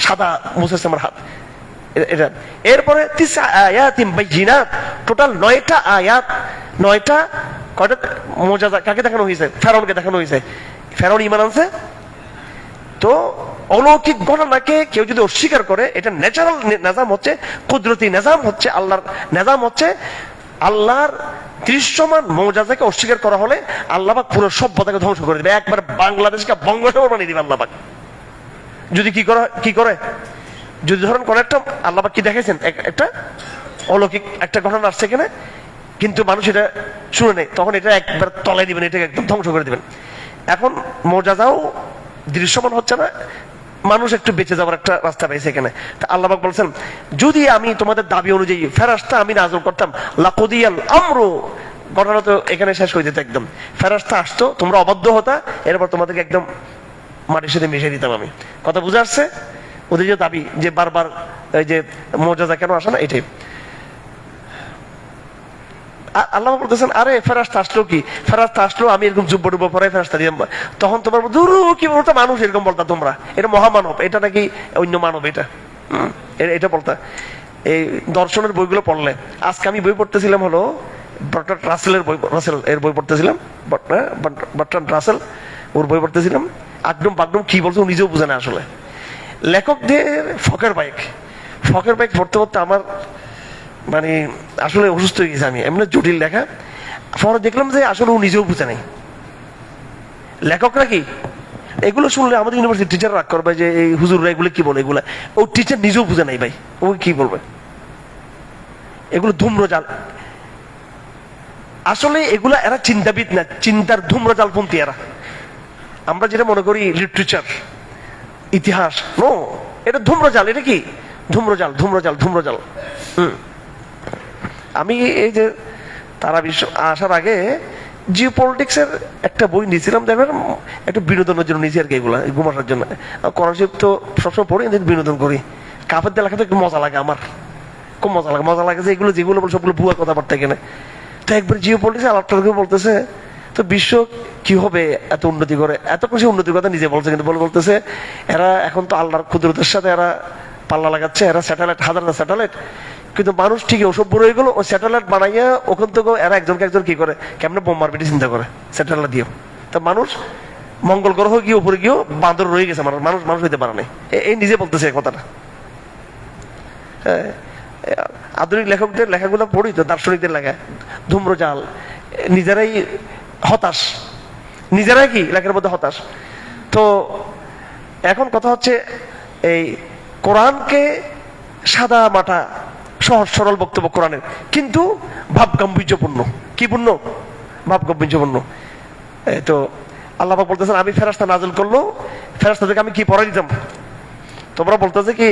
সাদা মুসা ইসলামের হাত, এটা এরপরে তিসা আয়াতিন বাইয়িনাত, টোটাল 9টা আয়াত, 9টা কয়টা মুজিজা কাকে দেখানো হয়েছে? ফেরাউনকে দেখানো হয়েছে। ফেরাউন ঈমান আনছে। তো অলৌকিক ঘটনাকে কেউ যদি অস্বীকার করে, এটা ন্যাচারাল নিজাম হচ্ছে, কুদরতি নিজাম হচ্ছে, আল্লাহর নিজাম হচ্ছে, আল্লাহর দৃশ্যমান মুজিজাকে অস্বীকার করা হলে আল্লাহ পাক পুরো সভ্যতাকে ধ্বংস করে দিবে, একবার বাংলাদেশকে বঙ্গোপসাগর বানিয়ে দিবে আল্লাহ পাক। যদি কি করে যদি ধরেন কোন একটা আল্লাহ পাক কি দেখাইছেন, একটা অলৌকিক একটা ঘটনা আসছে এখানে, কিন্তু মানুষ এটা শুনে নেই, তখন এটা একবার তলায় দিবেন, এটাকে একদম ধ্বংস করে দিবেন। এখন মুজিজাও দৃশ্যমান হচ্ছে না, মানুষ একটু বেঁচে যাওয়ার একটা রাস্তা পাইছে এখানে। তা আল্লাহ পাক বলছেন, যদি আমি তোমাদের দাবি অনুযায়ী ফেরেশতা আমি নাযিল করতাম, লাকুদিয়াল আমরু, ঘটনা তো এখানে শেষ হয়ে যেত একদম। ফেরেশতা আসতো, তোমরা অবাধ্য হতা, এরপর তোমাদেরকে একদম মাটির সাথে মিশিয়ে দিতাম আমি। কথা বুঝে আসছে? ওদের যে দাবি যে বারবার এই যে মুজিজা কেন আসে না, এটাই আল্লাহ বলতেছেন, আরে ফেরেশতা আসলো কি, ফেরেশতা আসলো আমি এরকম জুব্বা টুব্বা পরে ফেরেশতা দিলাম, তখন তোমার দূর কি বলতো মানুষ এরকম বলতা তোমরা, এটা মহামানব, এটা নাকি অন্য মানব, এটা বলতা। এই দর্শনের বইগুলো পড়লে, আজকে আমি বই পড়তেছিলাম হলো বার্ট্রান্ড রাসেলের বই, এর বই পড়তেছিলাম, বার্ট্রান্ড রাসেল, ওর বই পড়তেছিলাম। আকডুম বাগডুম কি বলছে ও নিজেও বুঝে না আসলে। লেখকদের ফকের বাইক পড়তে পড়তে আমার মানে আসলে অসুস্থ হয়ে গেছে আমি, এমনি জটিল লেখা। পরে দেখলাম যে আসলে ও নিজেও বুঝে নাই। লেখকরা কি এগুলো শুনলে আমাদের ইউনিভার্সিটি টিচার রাগ করবে যে এই হুজুররা এগুলো কি বলে, এগুলা ও টিচার নিজেও বুঝে নাই ভাই, ও কি বলবে, এগুলো ধূম্রজাল। আসলে এগুলা এরা চিন্তাবিদ না, চিন্তার ধূম্রজালপন্থী এরা। আমরা যেটা মনে করি লিটারেচার, ইতিহাস, নো, এটা ধূম্রজাল। এটা কি ধূম্রজাল। আমি এই যে তারা বিশ্ব আসার আগে জিও পলিটিক্সের একটা বই নিয়েছিলাম, দেখবেন একটু বিনোদনের জন্য নিয়েছি আর কি, এগুলা ঘুমানোর জন্য। কোরআন শরীফ তো সবসময় পড়ি, বিনোদন করি। কাফের দিয়ে লেখাতে একটু মজা লাগে, আমার খুব মজা লাগে যে যেগুলো বলে সবগুলো ভুয়া কথাবার্তা এখানে। তো একবার জিও পলিটিক্স আলাপটা বলতেছে, তো বিশ্ব কি হবে এত উন্নতি করে, এত খুশি উন্নতির কথা নিজে বলছে, কিন্তু বলতেছে এরা এখন তো আল্লাহর কুদরতের সাথে এরা পাল্লা লাগাচ্ছে, এরা স্যাটেলাইট, হাজার স্যাটেলাইট, কিন্তু মানুষ ঠিকই অসভ্য রয়ে গেল। ও স্যাটেলাইট বানাইয়া ওখান থেকে এরা একজনকে একজন কি করে, কেমনে বোম মারপিটি চিন্তা করে স্যাটেলাইট দিয়েও। তা মানুষ মঙ্গল গ্রহ গিয়ে উপরে গিয়েও বাঁদর রয়ে গেছে, মানুষ হইতে পারে নাই, এই নিজে বলতেছে এই কথাটা। হ্যাঁ, আধুনিক লেখকদের লেখাগুলো পড়ি তো, দার্শনিকদের লেখা, ধূম্রজাল, নিজেরাই হতাশ, নিজেরাই কি লেখার মধ্যে হতাশ। তো এখন কথা হচ্ছে এই কোরআনকে সাদা মাটা সহজ সরল বক্তব্য কোরআনের, কিন্তু ভাব গাম্ভীর্যপূর্ণ। কি পূর্ণ? ভাব গাম্ভীর্যপূর্ণ। তো আল্লাহ পাক বলতেছেন, আমি ফেরেশতা নাযিল করলো, ফেরেশতাদেরকে আমি কি পড়াই দিতাম, তোমরা বলতেছে কি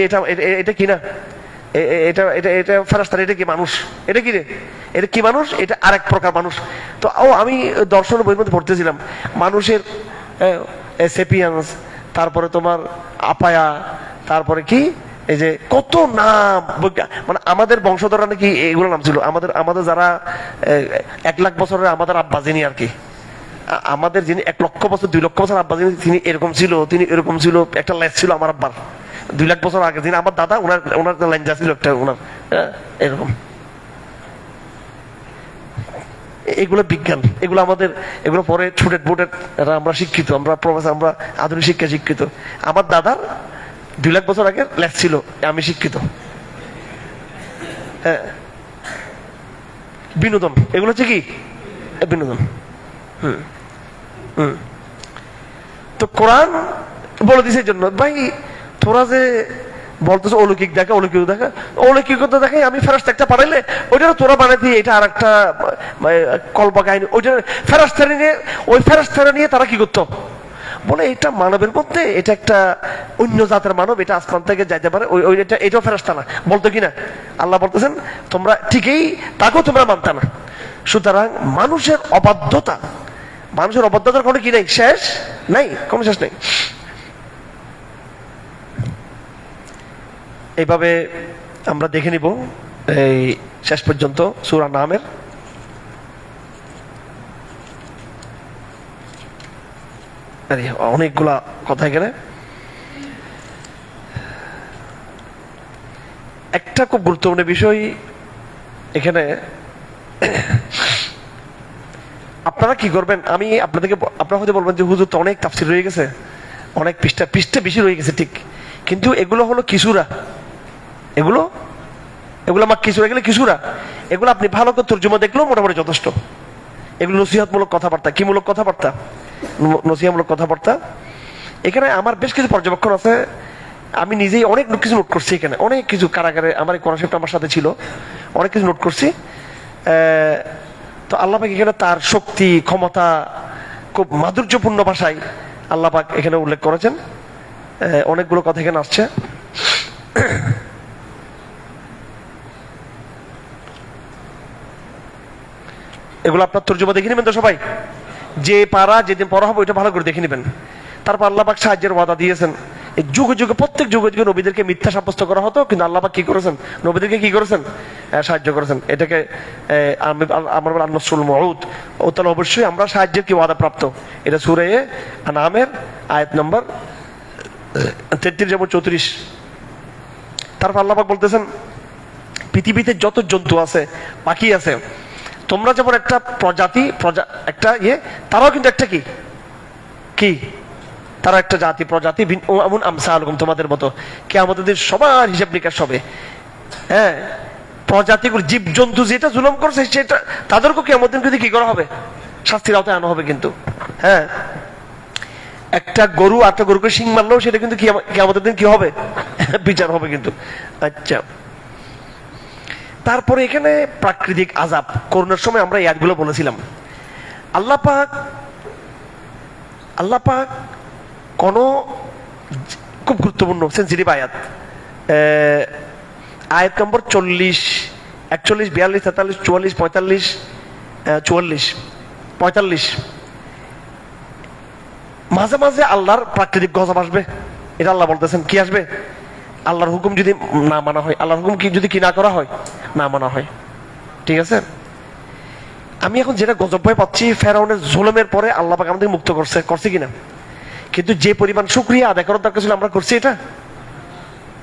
এটা কি না, এটা ফেরেশতা, এটা কি মানুষ, এটা কি রে, এটা কি মানুষ, এটা আরেক প্রকার মানুষ। তো আমি দর্শন বইয়ের মধ্যে পড়তেছিলাম মানুষের সেপিয়ান্স, তারপরে তোমার আপায়া, তারপরে কি এই যে কত নাম, মানে আমাদের বংশধররা নাকি এগুলো নাম ছিল। আমাদের যারা 1 লাখ বছরের আমাদের আব্বা যিনি আর কি, আমাদের যিনি 1 লক্ষ বছর 2 লক্ষ বছর আব্বা যিনি, তিনি এরকম ছিল, একটা লেজ ছিল আমার আব্বার 2 লাখ বছর আগে। যিনি আমার দাদা, ওনার লেঞ্জা ছিল একটা, ওনার এরকম। এগুলো বিজ্ঞান, এগুলো আমাদের, এগুলো পরে ছুটেট বুটেট, আমরা শিক্ষিত, আমরা প্রফেসর, আমরা আধুনিক শিক্ষা শিক্ষিত। আমার দাদার 2 লাখ বছর আগে লেখ ছিল, আমি শিক্ষিত। হ্যাঁ, বিনোদন, এগুলো হচ্ছে কি বিনোদন। তো কোরআন বলে দিছে জন্য, ভাই তোরা যে বলতেছে অলৌকিক অলৌকিকতা দেখে আমি ফেরেশতা একটা পাঠাইলে ওইটা তোরা বানাই দিয়ে এটা আর একটা কল্প কাহিনী, ওইটা ফেরেশতারা নিয়ে তারা কি করতো বলে, এটা মানবের মধ্যে, এটা একটা অন্য জাতের মানব, এটা আসমান থেকে যাইতে পারে, এটাও ফেরেশতা না বলতো কিনা। আল্লাহ বলতেছেন তোমরা ঠিকই, তাকেও তোমরা মানতা না। সুতরাং মানুষের অবাধ্যতার কোনো কি নাই, শেষ নাই, কোনো শেষ নেই। এইভাবে আমরা দেখে নিব এই শেষ পর্যন্ত সূরা নামের। অনেকগুলা কথা এখানে। আরেকটা খুব গুরুত্বপূর্ণ বিষয় এখানে, আপনারা কি করবেন, আমি আপনাদেরকে, আপনারা হয়তো বলবেন যে হুজুর তো অনেক তাফসীর রয়ে গেছে, অনেক পৃষ্ঠা পৃষ্ঠা বেশি রয়ে গেছে, ঠিক, কিন্তু এগুলো হলো কিশোরা, এগুলো আমার কিশোরা, এগুলো কিশোরা, এগুলো আপনি ভালো করে তর্জমা দেখলেও মোটামুটি যথেষ্ট। এগুলো নসিহতমূলক কথাবার্তা, কি মূলক কথাবার্তা, নসিহতমূলক কথাবার্তা। এখানে আমার বেশ কিছু পর্যবেক্ষণ আছে, আমি নিজেই অনেক কিছু নোট করছি, এখানে অনেক কিছু, কারাগারে আমার কোরআন শরীফটা আমার সাথে ছিল, অনেক কিছু নোট করছি। তো আল্লাহ পাক এখানে তার শক্তি ক্ষমতা খুব মাধুর্যপূর্ণ ভাষায় আল্লাহ পাক এখানে উল্লেখ করেছেন, অনেকগুলো কথা এখানে আসছে। এগুলো আপনার তর্জমা দেখে নেবেন তো সবাই, যে পারা যেদিন পড়া হবে ওইটা ভালো করে দেখে নেবেন। তারপর আল্লাহ পাক সাহায্যের ওয়াদা দিয়েছেন, এই যুগে যুগে প্রত্যেক যুগে যুগে নবীদেরকে মিথ্যা সাব্যস্ত করা হতো, কিন্তু আল্লাহ পাক কি করেছেন, নবীদেরকে কি করেছেন, সাহায্য করেছেন। এটাকে আমার আন-নাসরুল মাউদ, ও তাহলে অবশ্যই আমরা সাহায্যের কি ওয়াদা প্রাপ্ত। এটা সূরা আনআমের আয়াত নম্বর 33 এবং 34। তারপর আল্লাহ পাক বলতেছেন, পৃথিবীতে যত জন্তু আছে, পাখি আছে, তোমরা যেমন একটা প্রজাতি, একটা তারাও কিন্তু একটা কি তারা একটা জাতি, প্রজাতি, এমন আমসালুকুম, তোমাদের মতো, কিয়ামতের দিন সবার হিসাব নিকাশ হবে। হ্যাঁ, প্রজাতিগুলো, জীব জন্তু যেটা জুলুম করছে সেটা তাদেরকে কিয়ামতের দিন কিন্তু কি করা হবে, শাস্তির আওতায় আনা হবে কিন্তু। হ্যাঁ, একটা গরু আরেকটা গরুকে শিং মারলেও সেটা কিন্তু কিয়ামতের দিন কি হবে, বিচার হবে কিন্তু। আচ্ছা, তারপরে এখানে প্রাকৃতিক আযাব, করোনার সময় আমরা এই আয়াতগুলো বলেছিলাম। আল্লাহ পাক কোন খুব গুরুত্বপূর্ণ সেনসিটিভ আয়াত, আয়াত নম্বর 40, 41, 42, 43, 44, 45, 44, 45, মাঝে মাঝে আল্লাহর প্রাকৃতিক গজব আসবে। এটা আল্লাহ বলতেছেন, কি আসবে, আল্লাহর হুকুম যদি না মানা হয়, আল্লাহর হুকুম কি যদি কি না করা হয়, না মানা হয়, ঠিক আছে। আমি এখন যেটা গজব ভয় পাচ্ছি, ফেরাউনের জুলুমের পরে আল্লাহ পাক আমাদের মুক্ত করছে কিনা, কিন্তু যে পরিমাণ শুকরিয়া আদায় করার দরকার ছিল আমরা করছি এটা।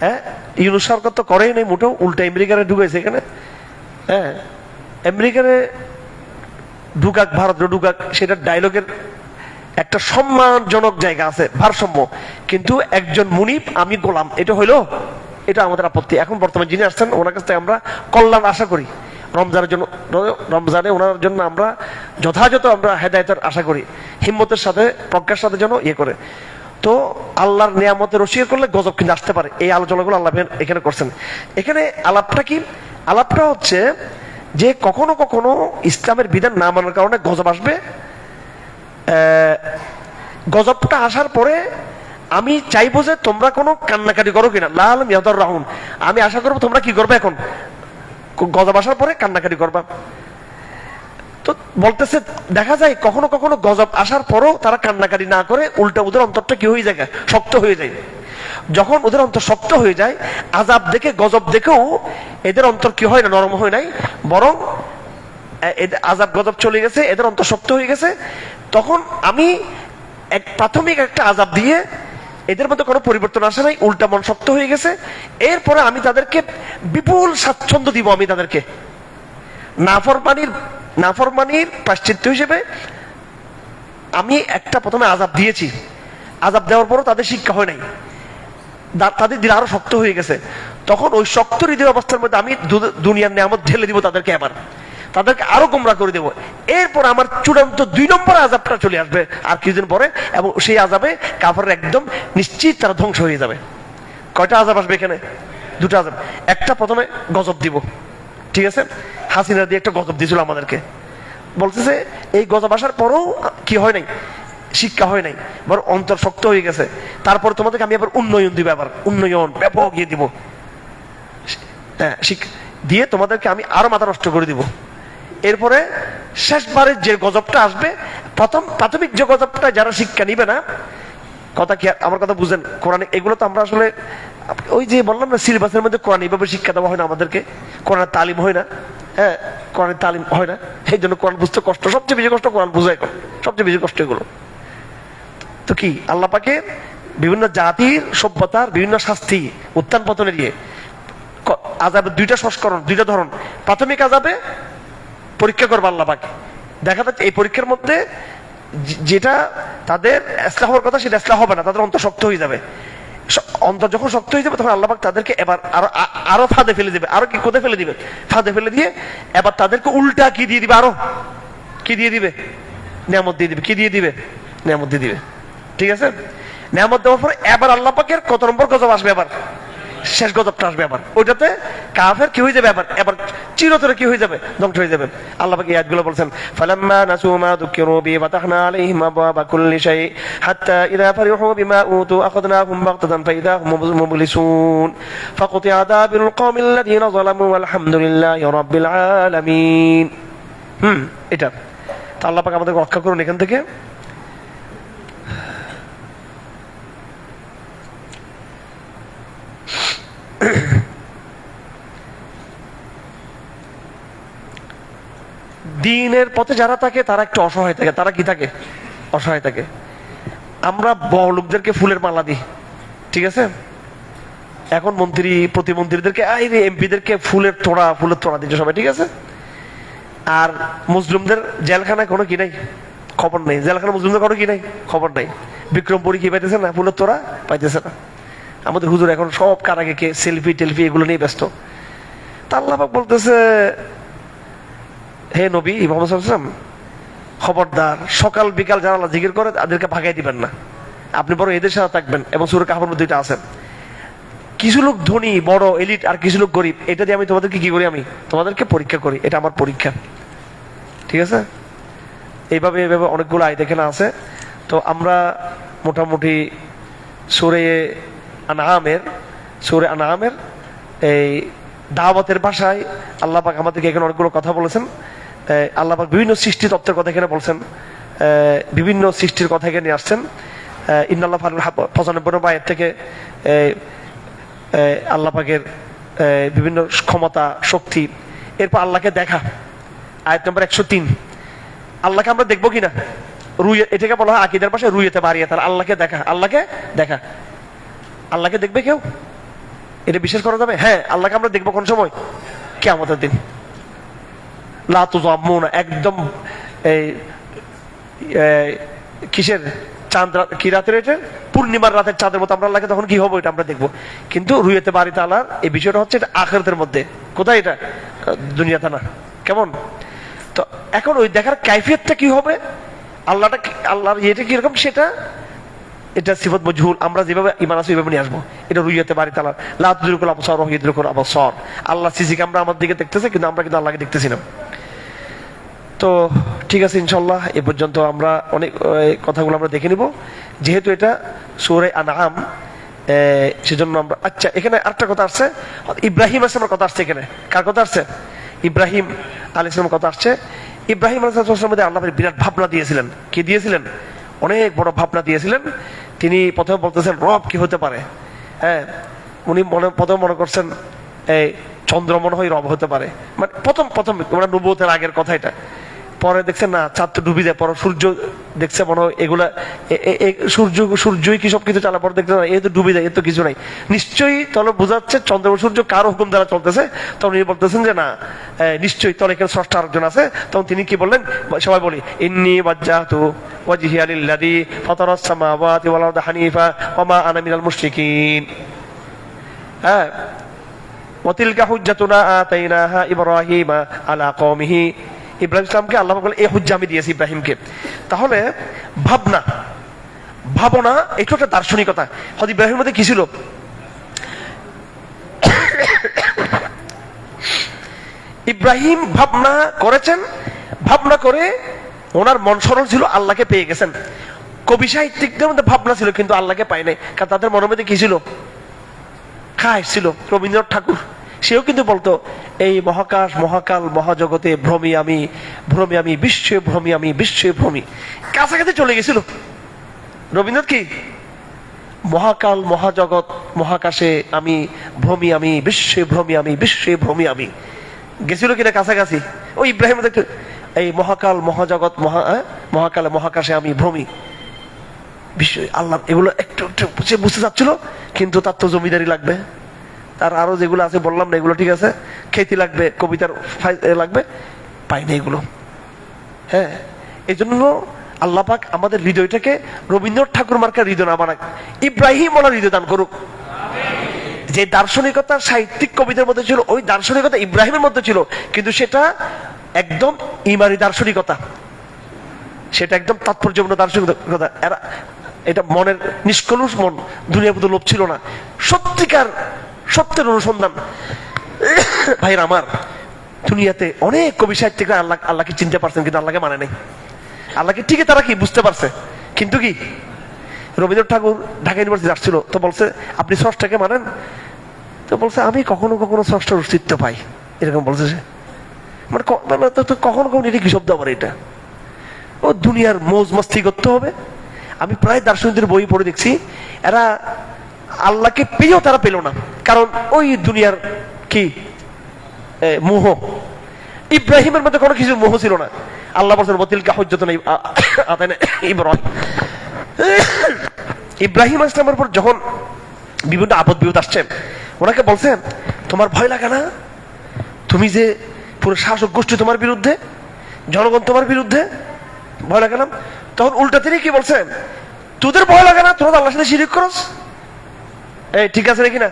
হ্যাঁ, ইউনূস সরকার তো করেই নেই মোটেও, উল্টা আমেরিকারে ঢুকেছে এখানে। হ্যাঁ, আমেরিকারে ঢুকাক, ভারতে ঢুকাক, সেটা ডায়লগের একটা সম্মানজনক জায়গা আছে, ভারসাম্য, কিন্তু একজন মুনিব আমি গোলাম, এটা হইলো, এটা আমাদের আপত্তি। এখন বর্তমানে যিনি আসছেন ওনার কাছ থেকে আমরা কল্যাণ আশা করি, রমজানে ওনার জন্য আমরা যথাযথ আমরা হেদায়েতের আশা করি, হিম্মতের সাথে প্রজ্ঞার সাথে যেন করে। তো আল্লাহর নিয়ামতের রসিয়ে করলে গজব কিন্তু আসতে পারে, এই আলোচনাগুলো আল্লাহ এখানে করছেন। এখানে আলাপটা কি, আলাপটা হচ্ছে যে কখনো কখনো ইসলামের বিধান না মানার কারণে গজব আসবে। গজবটা আসার পরে আমি চাইবো যে তোমরা কোনো কান্নাকাটি করো কিনা, লাল মিয়াদর রাহুন, আমি আশা করবো তোমরা কি করবে, এখন গজব আসার পরে কান্নাকাটি করবা। তো বলতেছে দেখা যায় কখনো কখনো গজব আসার পরও তারা কান্নাকাটি না করে, উল্টা ওদের অন্তরটা কি হয়ে যায়, শক্ত হয়ে যায়। যখন ওদের অন্তর শক্ত হয়ে যায়, আযাব দেখে গজব দেখেও এদের অন্তর কি হয় না, নরম হয় নাই, বরং আযাব গজব চলে গেছে, এদের অন্তর শক্ত হয়ে গেছে। তখন আমি প্রাথমিক একটা আযাব দিয়ে এদের মধ্যে কোনো পরিবর্তন আসে নাই, উল্টা মন শক্ত হয়ে গেছে। এরপরে আমি তাদেরকে বিপুল স্বাচ্ছন্দ্য দিব, আমি তাদেরকে নাফরমানির প্রায়শ্চিত্ত হিসেবে আমি একটা প্রথমে আযাব দিয়েছি, আযাব দেওয়ার পরও তাদের শিক্ষা হয় নাই, তাদের দিল আরো শক্ত হয়ে গেছে। তখন ওই শক্ত হৃদয় অবস্থার মধ্যে আমি দুনিয়ার নিয়ামত ঢেলে দিব তাদেরকে, আবার তাদেরকে আরো গোমরা করে দেবো। এরপর আমার চূড়ান্ত 2 নম্বর আযাবটা চলে আসবে আর কিছুদিন পরে, এবং সেই আযাবে কাফেররা একদম নিশ্চিত তারা ধ্বংস হয়ে যাবে। কয়টা আযাব আসবে এখানে, 2টা আযাব। একটা প্রথমে গজব দিব, ঠিক আছে, হাসিনা দিয়ে একটা গজব দিয়েছিল আমাদেরকে, বলতেছে এই গজব আসার পরও কি হয় নাই, শিক্ষা হয় নাই, বরং অন্তর শক্ত হয়ে গেছে। তারপর তোমাদেরকে আমি আবার উন্নয়ন দিব, আবার উন্নয়ন ব্যাপক ইয়ে দিব, হ্যাঁ, দিয়ে তোমাদেরকে আমি আরো মাথা নষ্ট করে দিব। এরপরে শেষবারের যে গজবটা আসবে, প্রাথমিক যে গজবটা যারা শিক্ষা নিবে না, কথা কি আমার কথা বুঝেন, কোরআনে এগুলো তো আমরা আসলে ওই যে বললাম না, সিলেবাসের মধ্যে কোরআন এইভাবে শিক্ষা দেওয়া হয় না আমাদেরকে, কোরআনের তালিম হয় না। হ্যাঁ, কোরআনের তালিম হয় না, সেই জন্য কোরআন বুঝতে কষ্ট, সবচেয়ে বেশি কষ্ট কোরআন বুঝায়, সবচেয়ে বেশি কষ্ট এগুলো। তো কি আল্লাহ পাকের বিভিন্ন জাতির সভ্যতার বিভিন্ন শাস্তি উত্থান পতনের আযাবের দুইটা সংস্করণ, দুইটা ধরন। প্রাথমিক আযাবে পরীক্ষা করবে আল্লাহ পাক, দেখা যাচ্ছে এই পরীক্ষার মধ্যে যেটা তাদের ইসলাহ হওয়ার কথা সেটা ইসলাহ হবে না, তাদের অন্তর শক্ত হয়ে যাবে। অন্তর যখন শক্ত হয়ে যাবে তখন আল্লাহ পাক তাদেরকে এবার আরো ফাঁদে ফেলে দিবে। আরো কি কোথায় ফেলে দিবে? ফাঁদে ফেলে দিয়ে এবার তাদেরকে উল্টা কি দিয়ে দিবে? আরো কি দিয়ে দিবে? নিয়ামত দিয়ে দিবে। কি দিয়ে দিবে? নিয়ামত দিয়ে দিবে। ঠিক আছে, নিয়ামত দেওয়ার পরে এবার আল্লাহ পাকের কত নম্বর গজব আসবে? এবার শেষ গজবটা আসবে। এবার ওইটাতে কাফের কি হয়ে যাবে? এবার চিরতরে কি হয়ে যাবে? ধ্বংস হয়ে যাবে। আল্লাহ পাক এই আয়াতগুলো বলছেন, ফালাম্মা নাসু মা যুকিরু বি ফাতাহনা আলাইহিম আবওয়াবা কুল্লি শাই হাত্তা ইযা ফারিহু বিমা উতু আখাযনাহুম বাগতাতান ফাইযা হুম মুবলিসুন ফাকুতিআ দাবিরুল কওমিল লাযিনা যালামু ওয়ালহামদুলিল্লাহি রাব্বিল আলামিন। এটা তো আল্লাহ পাক আমাদের রক্ষা করুন এখান থেকে। দ্বীনের পথে যারা থাকে তারা একটু অসহায় থাকে। তারা কি থাকে? অসহায় থাকে। আমরা বড় লোকদেরকে ফুলের মালা দিই, ঠিক আছে? এখন মন্ত্রী প্রতিমন্ত্রীদেরকে এমপিদেরকে ফুলের তোড়া দিচ্ছে সবাই, ঠিক আছে? আর মুসলিমদের জেলখানায় কোনো কি নাই? খবর নেই। জেলখানা মুসলিমদের কোনো কি নাই? খবর নাই। বিক্রমপুরী কি পাইতেছে না? ফুলের তোড়া পাইতেছে না। আমাদের হুজুর এখন সব কারাগে কে সেলফি টেলফি এগুলো নিয়ে ব্যস্ত। তা আল্লাহ পাক বলতেছে, হে নবী মুহাম্মদ সাল্লাল্লাহু আলাইহি ওয়াসাল্লাম, খবরদার সকাল বিকাল যারা আল্লাহ জিকির করে তাদেরকে ভাগাই দিবেন না, আপনি বড় এদের সাথে থাকবেন। এবং সূরা কাহফের মধ্যে এটা আছে, কিছু লোক ধনী বড় এলিট আর কিছু লোক গরিব, এটা দিয়ে আমি তোমাদেরকে কি করি? আমি তোমাদেরকে পরীক্ষা করি, এটা আমার পরীক্ষা। ঠিক আছে, এইভাবে অনেকগুলো আয়াত এখানে আছে। তো আমরা মোটামুটি সূরা আনআমের এই দাওয়াতের ভাষায় আল্লাহ পাক আমাদেরকে এখানে অনেকগুলো কথা বলেছেন। আল্লাহ পাক বিভিন্ন সৃষ্টি তত্ত্বের কথা এখানে বলছেন, বিভিন্ন সৃষ্টির কথা এখানে নিয়ে আসছেন। ইন্নাল্লাহ 95 নম্বর আয়াত থেকে আল্লাহ পাকের বিভিন্ন ক্ষমতা শক্তি। এরপর আল্লাহকে দেখা, আয়াত নম্বর 103, আল্লাহকে আমরা দেখবো কিনা? এটাকে বলা হয় আকীদার ভাষায় রুইয়াতে বাড়িয়ে। তার আল্লাহকে দেখা, আল্লাহকে দেখবে কেউ? এটা বিশ্বাস করা যাবে? হ্যাঁ, আল্লাহকে আমরা দেখবো কোন সময়? কিয়ামতের দিন। লা তুযাম্মুনা, একদম কিসের চাঁদ, কি রাতের? এটা পূর্ণিমার রাতের চাঁদের মতো আমরা আল্লাহকে তখন কি হবো এটা আমরা দেখবো। কিন্তু রুইয়াতে বাড়িতে আল্লাহর এই বিষয়টা হচ্ছে এটা আখিরাতের মধ্যে। কোথায়? এটা দুনিয়াতে না। কেমন? তো এখন ওই দেখার কাইফিয়তটা কি হবে, আল্লাহর ইয়েটা কিরকম, সেটা এটা সিফাত মজহুল। আমরা যেভাবে ঈমান আছে ওইভাবে নিয়ে আসবো। এটা রুইয়াতে বাড়িতে আল্লাহ লা তুদরিকুল আবসার ওয়া ইউদরিকুল আবসার। আল্লাহ সিসি ক্যামেরা আমার দিকে দেখতেছে, কিন্তু আমরা কিন্তু আল্লাহকে দেখতেছি না। তো ঠিক আছে, ইনশাআল্লাহ এ পর্যন্ত আমরা অনেক কথাগুলো আমরা দেখে নিব। যেহেতু এটা সূরা আনআম, সেজন্য আমরা আচ্ছা এখানে আরেকটা কথা আসছে, ইব্রাহিম আলাইহিস সালামের কথা আসছে। এখানে কার কথা আসছে? ইব্রাহিম আলাইহিস সালামের কথা আসছে। ইব্রাহিম আলাইহিস সালামের আল্লাহ বিরাট ভাবনা দিয়েছিলেন। কি দিয়েছিলেন? অনেক বড় ভাবনা দিয়েছিলেন। তিনি প্রথমে বলতেছেন রব কি হতে পারে। হ্যাঁ, উনি প্রথমে মনে করছেন এই চন্দ্র মনে হয় রব হতে পারে, মানে প্রথম মানে নবুয়তের আগের কথা এটা। পরে দেখছেন না, চাঁদ তো ডুবি যায়, পরে সূর্য দেখছে মনে হয় এগুলা সূর্যই কি সবকিছু চালা, পরে দেখছে না এ তো ডুবি যায়, এ তো কিছু নাই। নিশ্চয়ই তাহলে বোঝাচ্ছে চন্দ্র সূর্য কার হুকুম দ্বারা চলতেছে। তখন উনি বলতেছেন যে না, নিশ্চয়ই তাহলে এখানে স্রষ্টা আরেকজন আছে। তখন তিনি কি বললেন? সবাই বলি ইন্নী ওয়াজ্জাহতু ওয়াজহিয়া লিল্লাযী ফাতারাস সামাওয়াতি ওয়াল আরদা হানিফা ওয়া মা আনা মিনাল মুশরিকিন। হ্যাঁ, ওয়াতিলকা হুজ্জাতুনা আতাইনাহা ইব্রাহিমা আলা কওমিহি। ইব্রাহিম ইসলামকে আল্লাহ বলে এই হুজ্জা আমি দিয়েছি ইব্রাহিমকে। তাহলে ভাবনা এটা একটা দার্শনিকতা। হয়তো ইব্রাহিমের মধ্যে কি ছিল? ইব্রাহিম ভাবনা করেছেন, ভাবনা করে ওনার মন সরল ছিল, আল্লাহকে পেয়ে গেছেন। কবি সাহিত্যিকদের মধ্যে ভাবনা ছিল কিন্তু আল্লাহকে পায় নাই, কারণ তাদের মনের মধ্যে কি ছিল? খায়েশ ছিল। রবীন্দ্রনাথ ঠাকুর সেও কিন্তু বলতো এই মহাকাশ মহাকাল মহাজগতে ভ্রমি আমি, বিশ্বে ভ্রমি। কাছাকাছি চলে গেছিল রবীন্দ্রনাথ। কি মহাকাল মহাজগৎ মহাকাশে আমি বিশ্বে ভ্রমি আমি গেছিল কিনা কাছাকাছি? ওই ইব্রাহিম এই মহাকাল মহাজগৎ মহাকালে মহাকাশে আমি ভ্রমি বিশ্ব আল্লাহ, এগুলো একটু বুঝতে চাচ্ছিল, কিন্তু তার তো জমিদারি লাগবে, তার আরো যেগুলো আছে বললাম না, এগুলো ঠিক আছে, খ্যাতি লাগবে, কবিতার লাগবে, পাই না এগুলো। হ্যাঁ, এই জন্য আল্লাহ পাক আমাদের হৃদয়টাকে রবীন্দ্রনাথ ঠাকুর মার্কার হৃদয় না বানাক, ইব্রাহিম ওনার হৃদয় দান করুক। যে দার্শনিকতা সাহিত্যিক কবিদের মধ্যে ছিল, ওই দার্শনিকতা ইব্রাহিমের মধ্যে ছিল, কিন্তু সেটা একদম ইমানি দার্শনিকতা, সেটা একদম তাৎপর্যপূর্ণ দার্শনিকতা। এরা এটা মনের নিষ্কলুষ মন, দুনিয়ার প্রতি লোভ ছিল না, সত্যিকার সত্যের অনুসন্ধান। ভাইরা আমার, দুনিয়াতে অনেক কবি সাহিত্যিকরা আল্লাহকে চিনতে পারছেন, কিন্তু আল্লাহকে মানে নাই। আল্লাহকে ঠিকই তারা কি বুঝতে পারছে, কিন্তু কি রবীন্দ্রনাথ ঠাকুর ঢাকা ইউনিভার্সিটি আসছিল, তো বলছে আপনি স্রষ্টাকে মানেন? তো বলছে আমি কখনো কখনো স্রষ্টার অস্তিত্ব পাই, এরকম বলছে সে। মানে কখনো কখনো এটা কি শব্দ আবার এটা? ও দুনিয়ার মৌজ মস্তি করতে হবে। আমি প্রায় দার্শনিকদের বই পড়ে দেখছি, এরা আল্লাহকে পেয়েও তারা পেল না, কারণ ওই দুনিয়ার কি মোহ। ইব্রাহিমের মধ্যে কোনো কিছু মোহ ছিল না। আল্লাহ বলছেন বতিলকা হুজ্জাতুন ইব্রাহিম। ইব্রাহিম ইসলামের উপর যখন বিভিন্ন আপদ বিপদ আসছেন, ওনাকে বলছেন তোমার ভয় লাগে না? তুমি যে পুরো শাসক গোষ্ঠী তোমার বিরুদ্ধে, জনগণ তোমার বিরুদ্ধে, ভয় লাগে না? তখন উল্টা তিনি কি বলছেন, তোদের ভয় লাগে না, তোরা আল্লাহর সাথে শিরিক করস? এই ঠিক আছে নাকি না?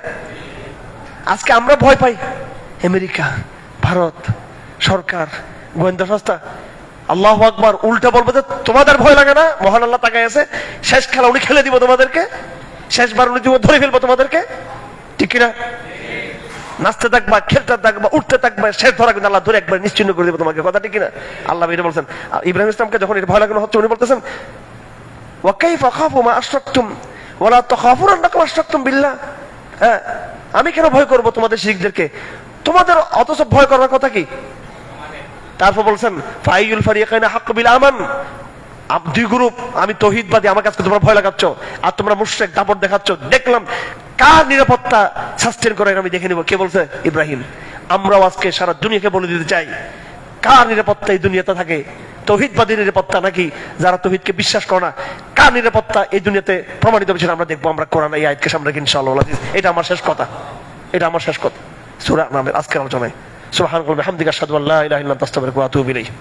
আজকে আমরা ভয় পাই আমেরিকা, ভারত সরকার, গোয়েন্দা সংস্থা। আল্লাহু আকবার, উল্টা বলবো যে তোমাদের ভয় লাগে না, মহান আল্লাহ তাকায় আছে, শেষ খেলা উনি খেলে দিব তোমাদেরকে, শেষবার উনি ধরে ফেলবো তোমাদেরকে, ঠিক কিনা? নাচতে থাকবা, খেলতে থাকবা, উঠতে থাকবা, শেষ ধরা কিন্তু আল্লাহ ধরে একবার নিশ্চিন্ন করে দেবো তোমাকে, কথা ঠিক কিনা? আল্লাহ এটা বলছেন। ইব্রাহিম ইসলামকে যখন এটা ভয় লাগানো হচ্ছে, উনি বলতেছেন ওয়া কাইফা আখাফু মা আশরাকতুম ওয়া লা তাখাফুন আন্নাকুম আশরাকতুম বিল্লাহ। হ্যাঁ, আমি কেন ভয় করব তোমাদের শিরকদেরকে, তোমাদের অথচ ভয় করার কথা কি? তারপর বলছেন ফাইউল ফারিকাইনা হাক্কু বিল আমান, দুই গ্রুপ, আমি তৌহিদবাদী, আমার কাছে তোমরা ভয় লাগাচ্ছ, আর তোমরা মুশরিক দাপট দেখাচ্ছ, দেখলাম কার নিরাপত্তা সাস্টেন করে আমি দেখে নিব। কে বলছে? ইব্রাহিম। আমরাও আজকে সারা দুনিয়াকে বলে দিতে চাই কার নিরাপত্তা এই দুনিয়াতে থাকে, তৌহিদবাদী নিরাপত্তা নাকি যারা তৌহিদকে বিশ্বাস করে না, কার নিরাপত্তা এই দুনিয়াতে প্রমাণিত বিষয় আমরা দেখবো। আমরা কোরআন এই আয়াতকে সামনে রেখে ইনশাআল্লাহ। এটা আমার শেষ কথা, এটা আমার শেষ কথা সূরা নামের আজকের আলোচনায়। সুবহানাল্লাহি ওয়া বিহামদিহি আশহাদু আল্লা ইলাহা ইল্লা আনতা আস্তাগফিরুকা ওয়া আতুবু ইলাইহি।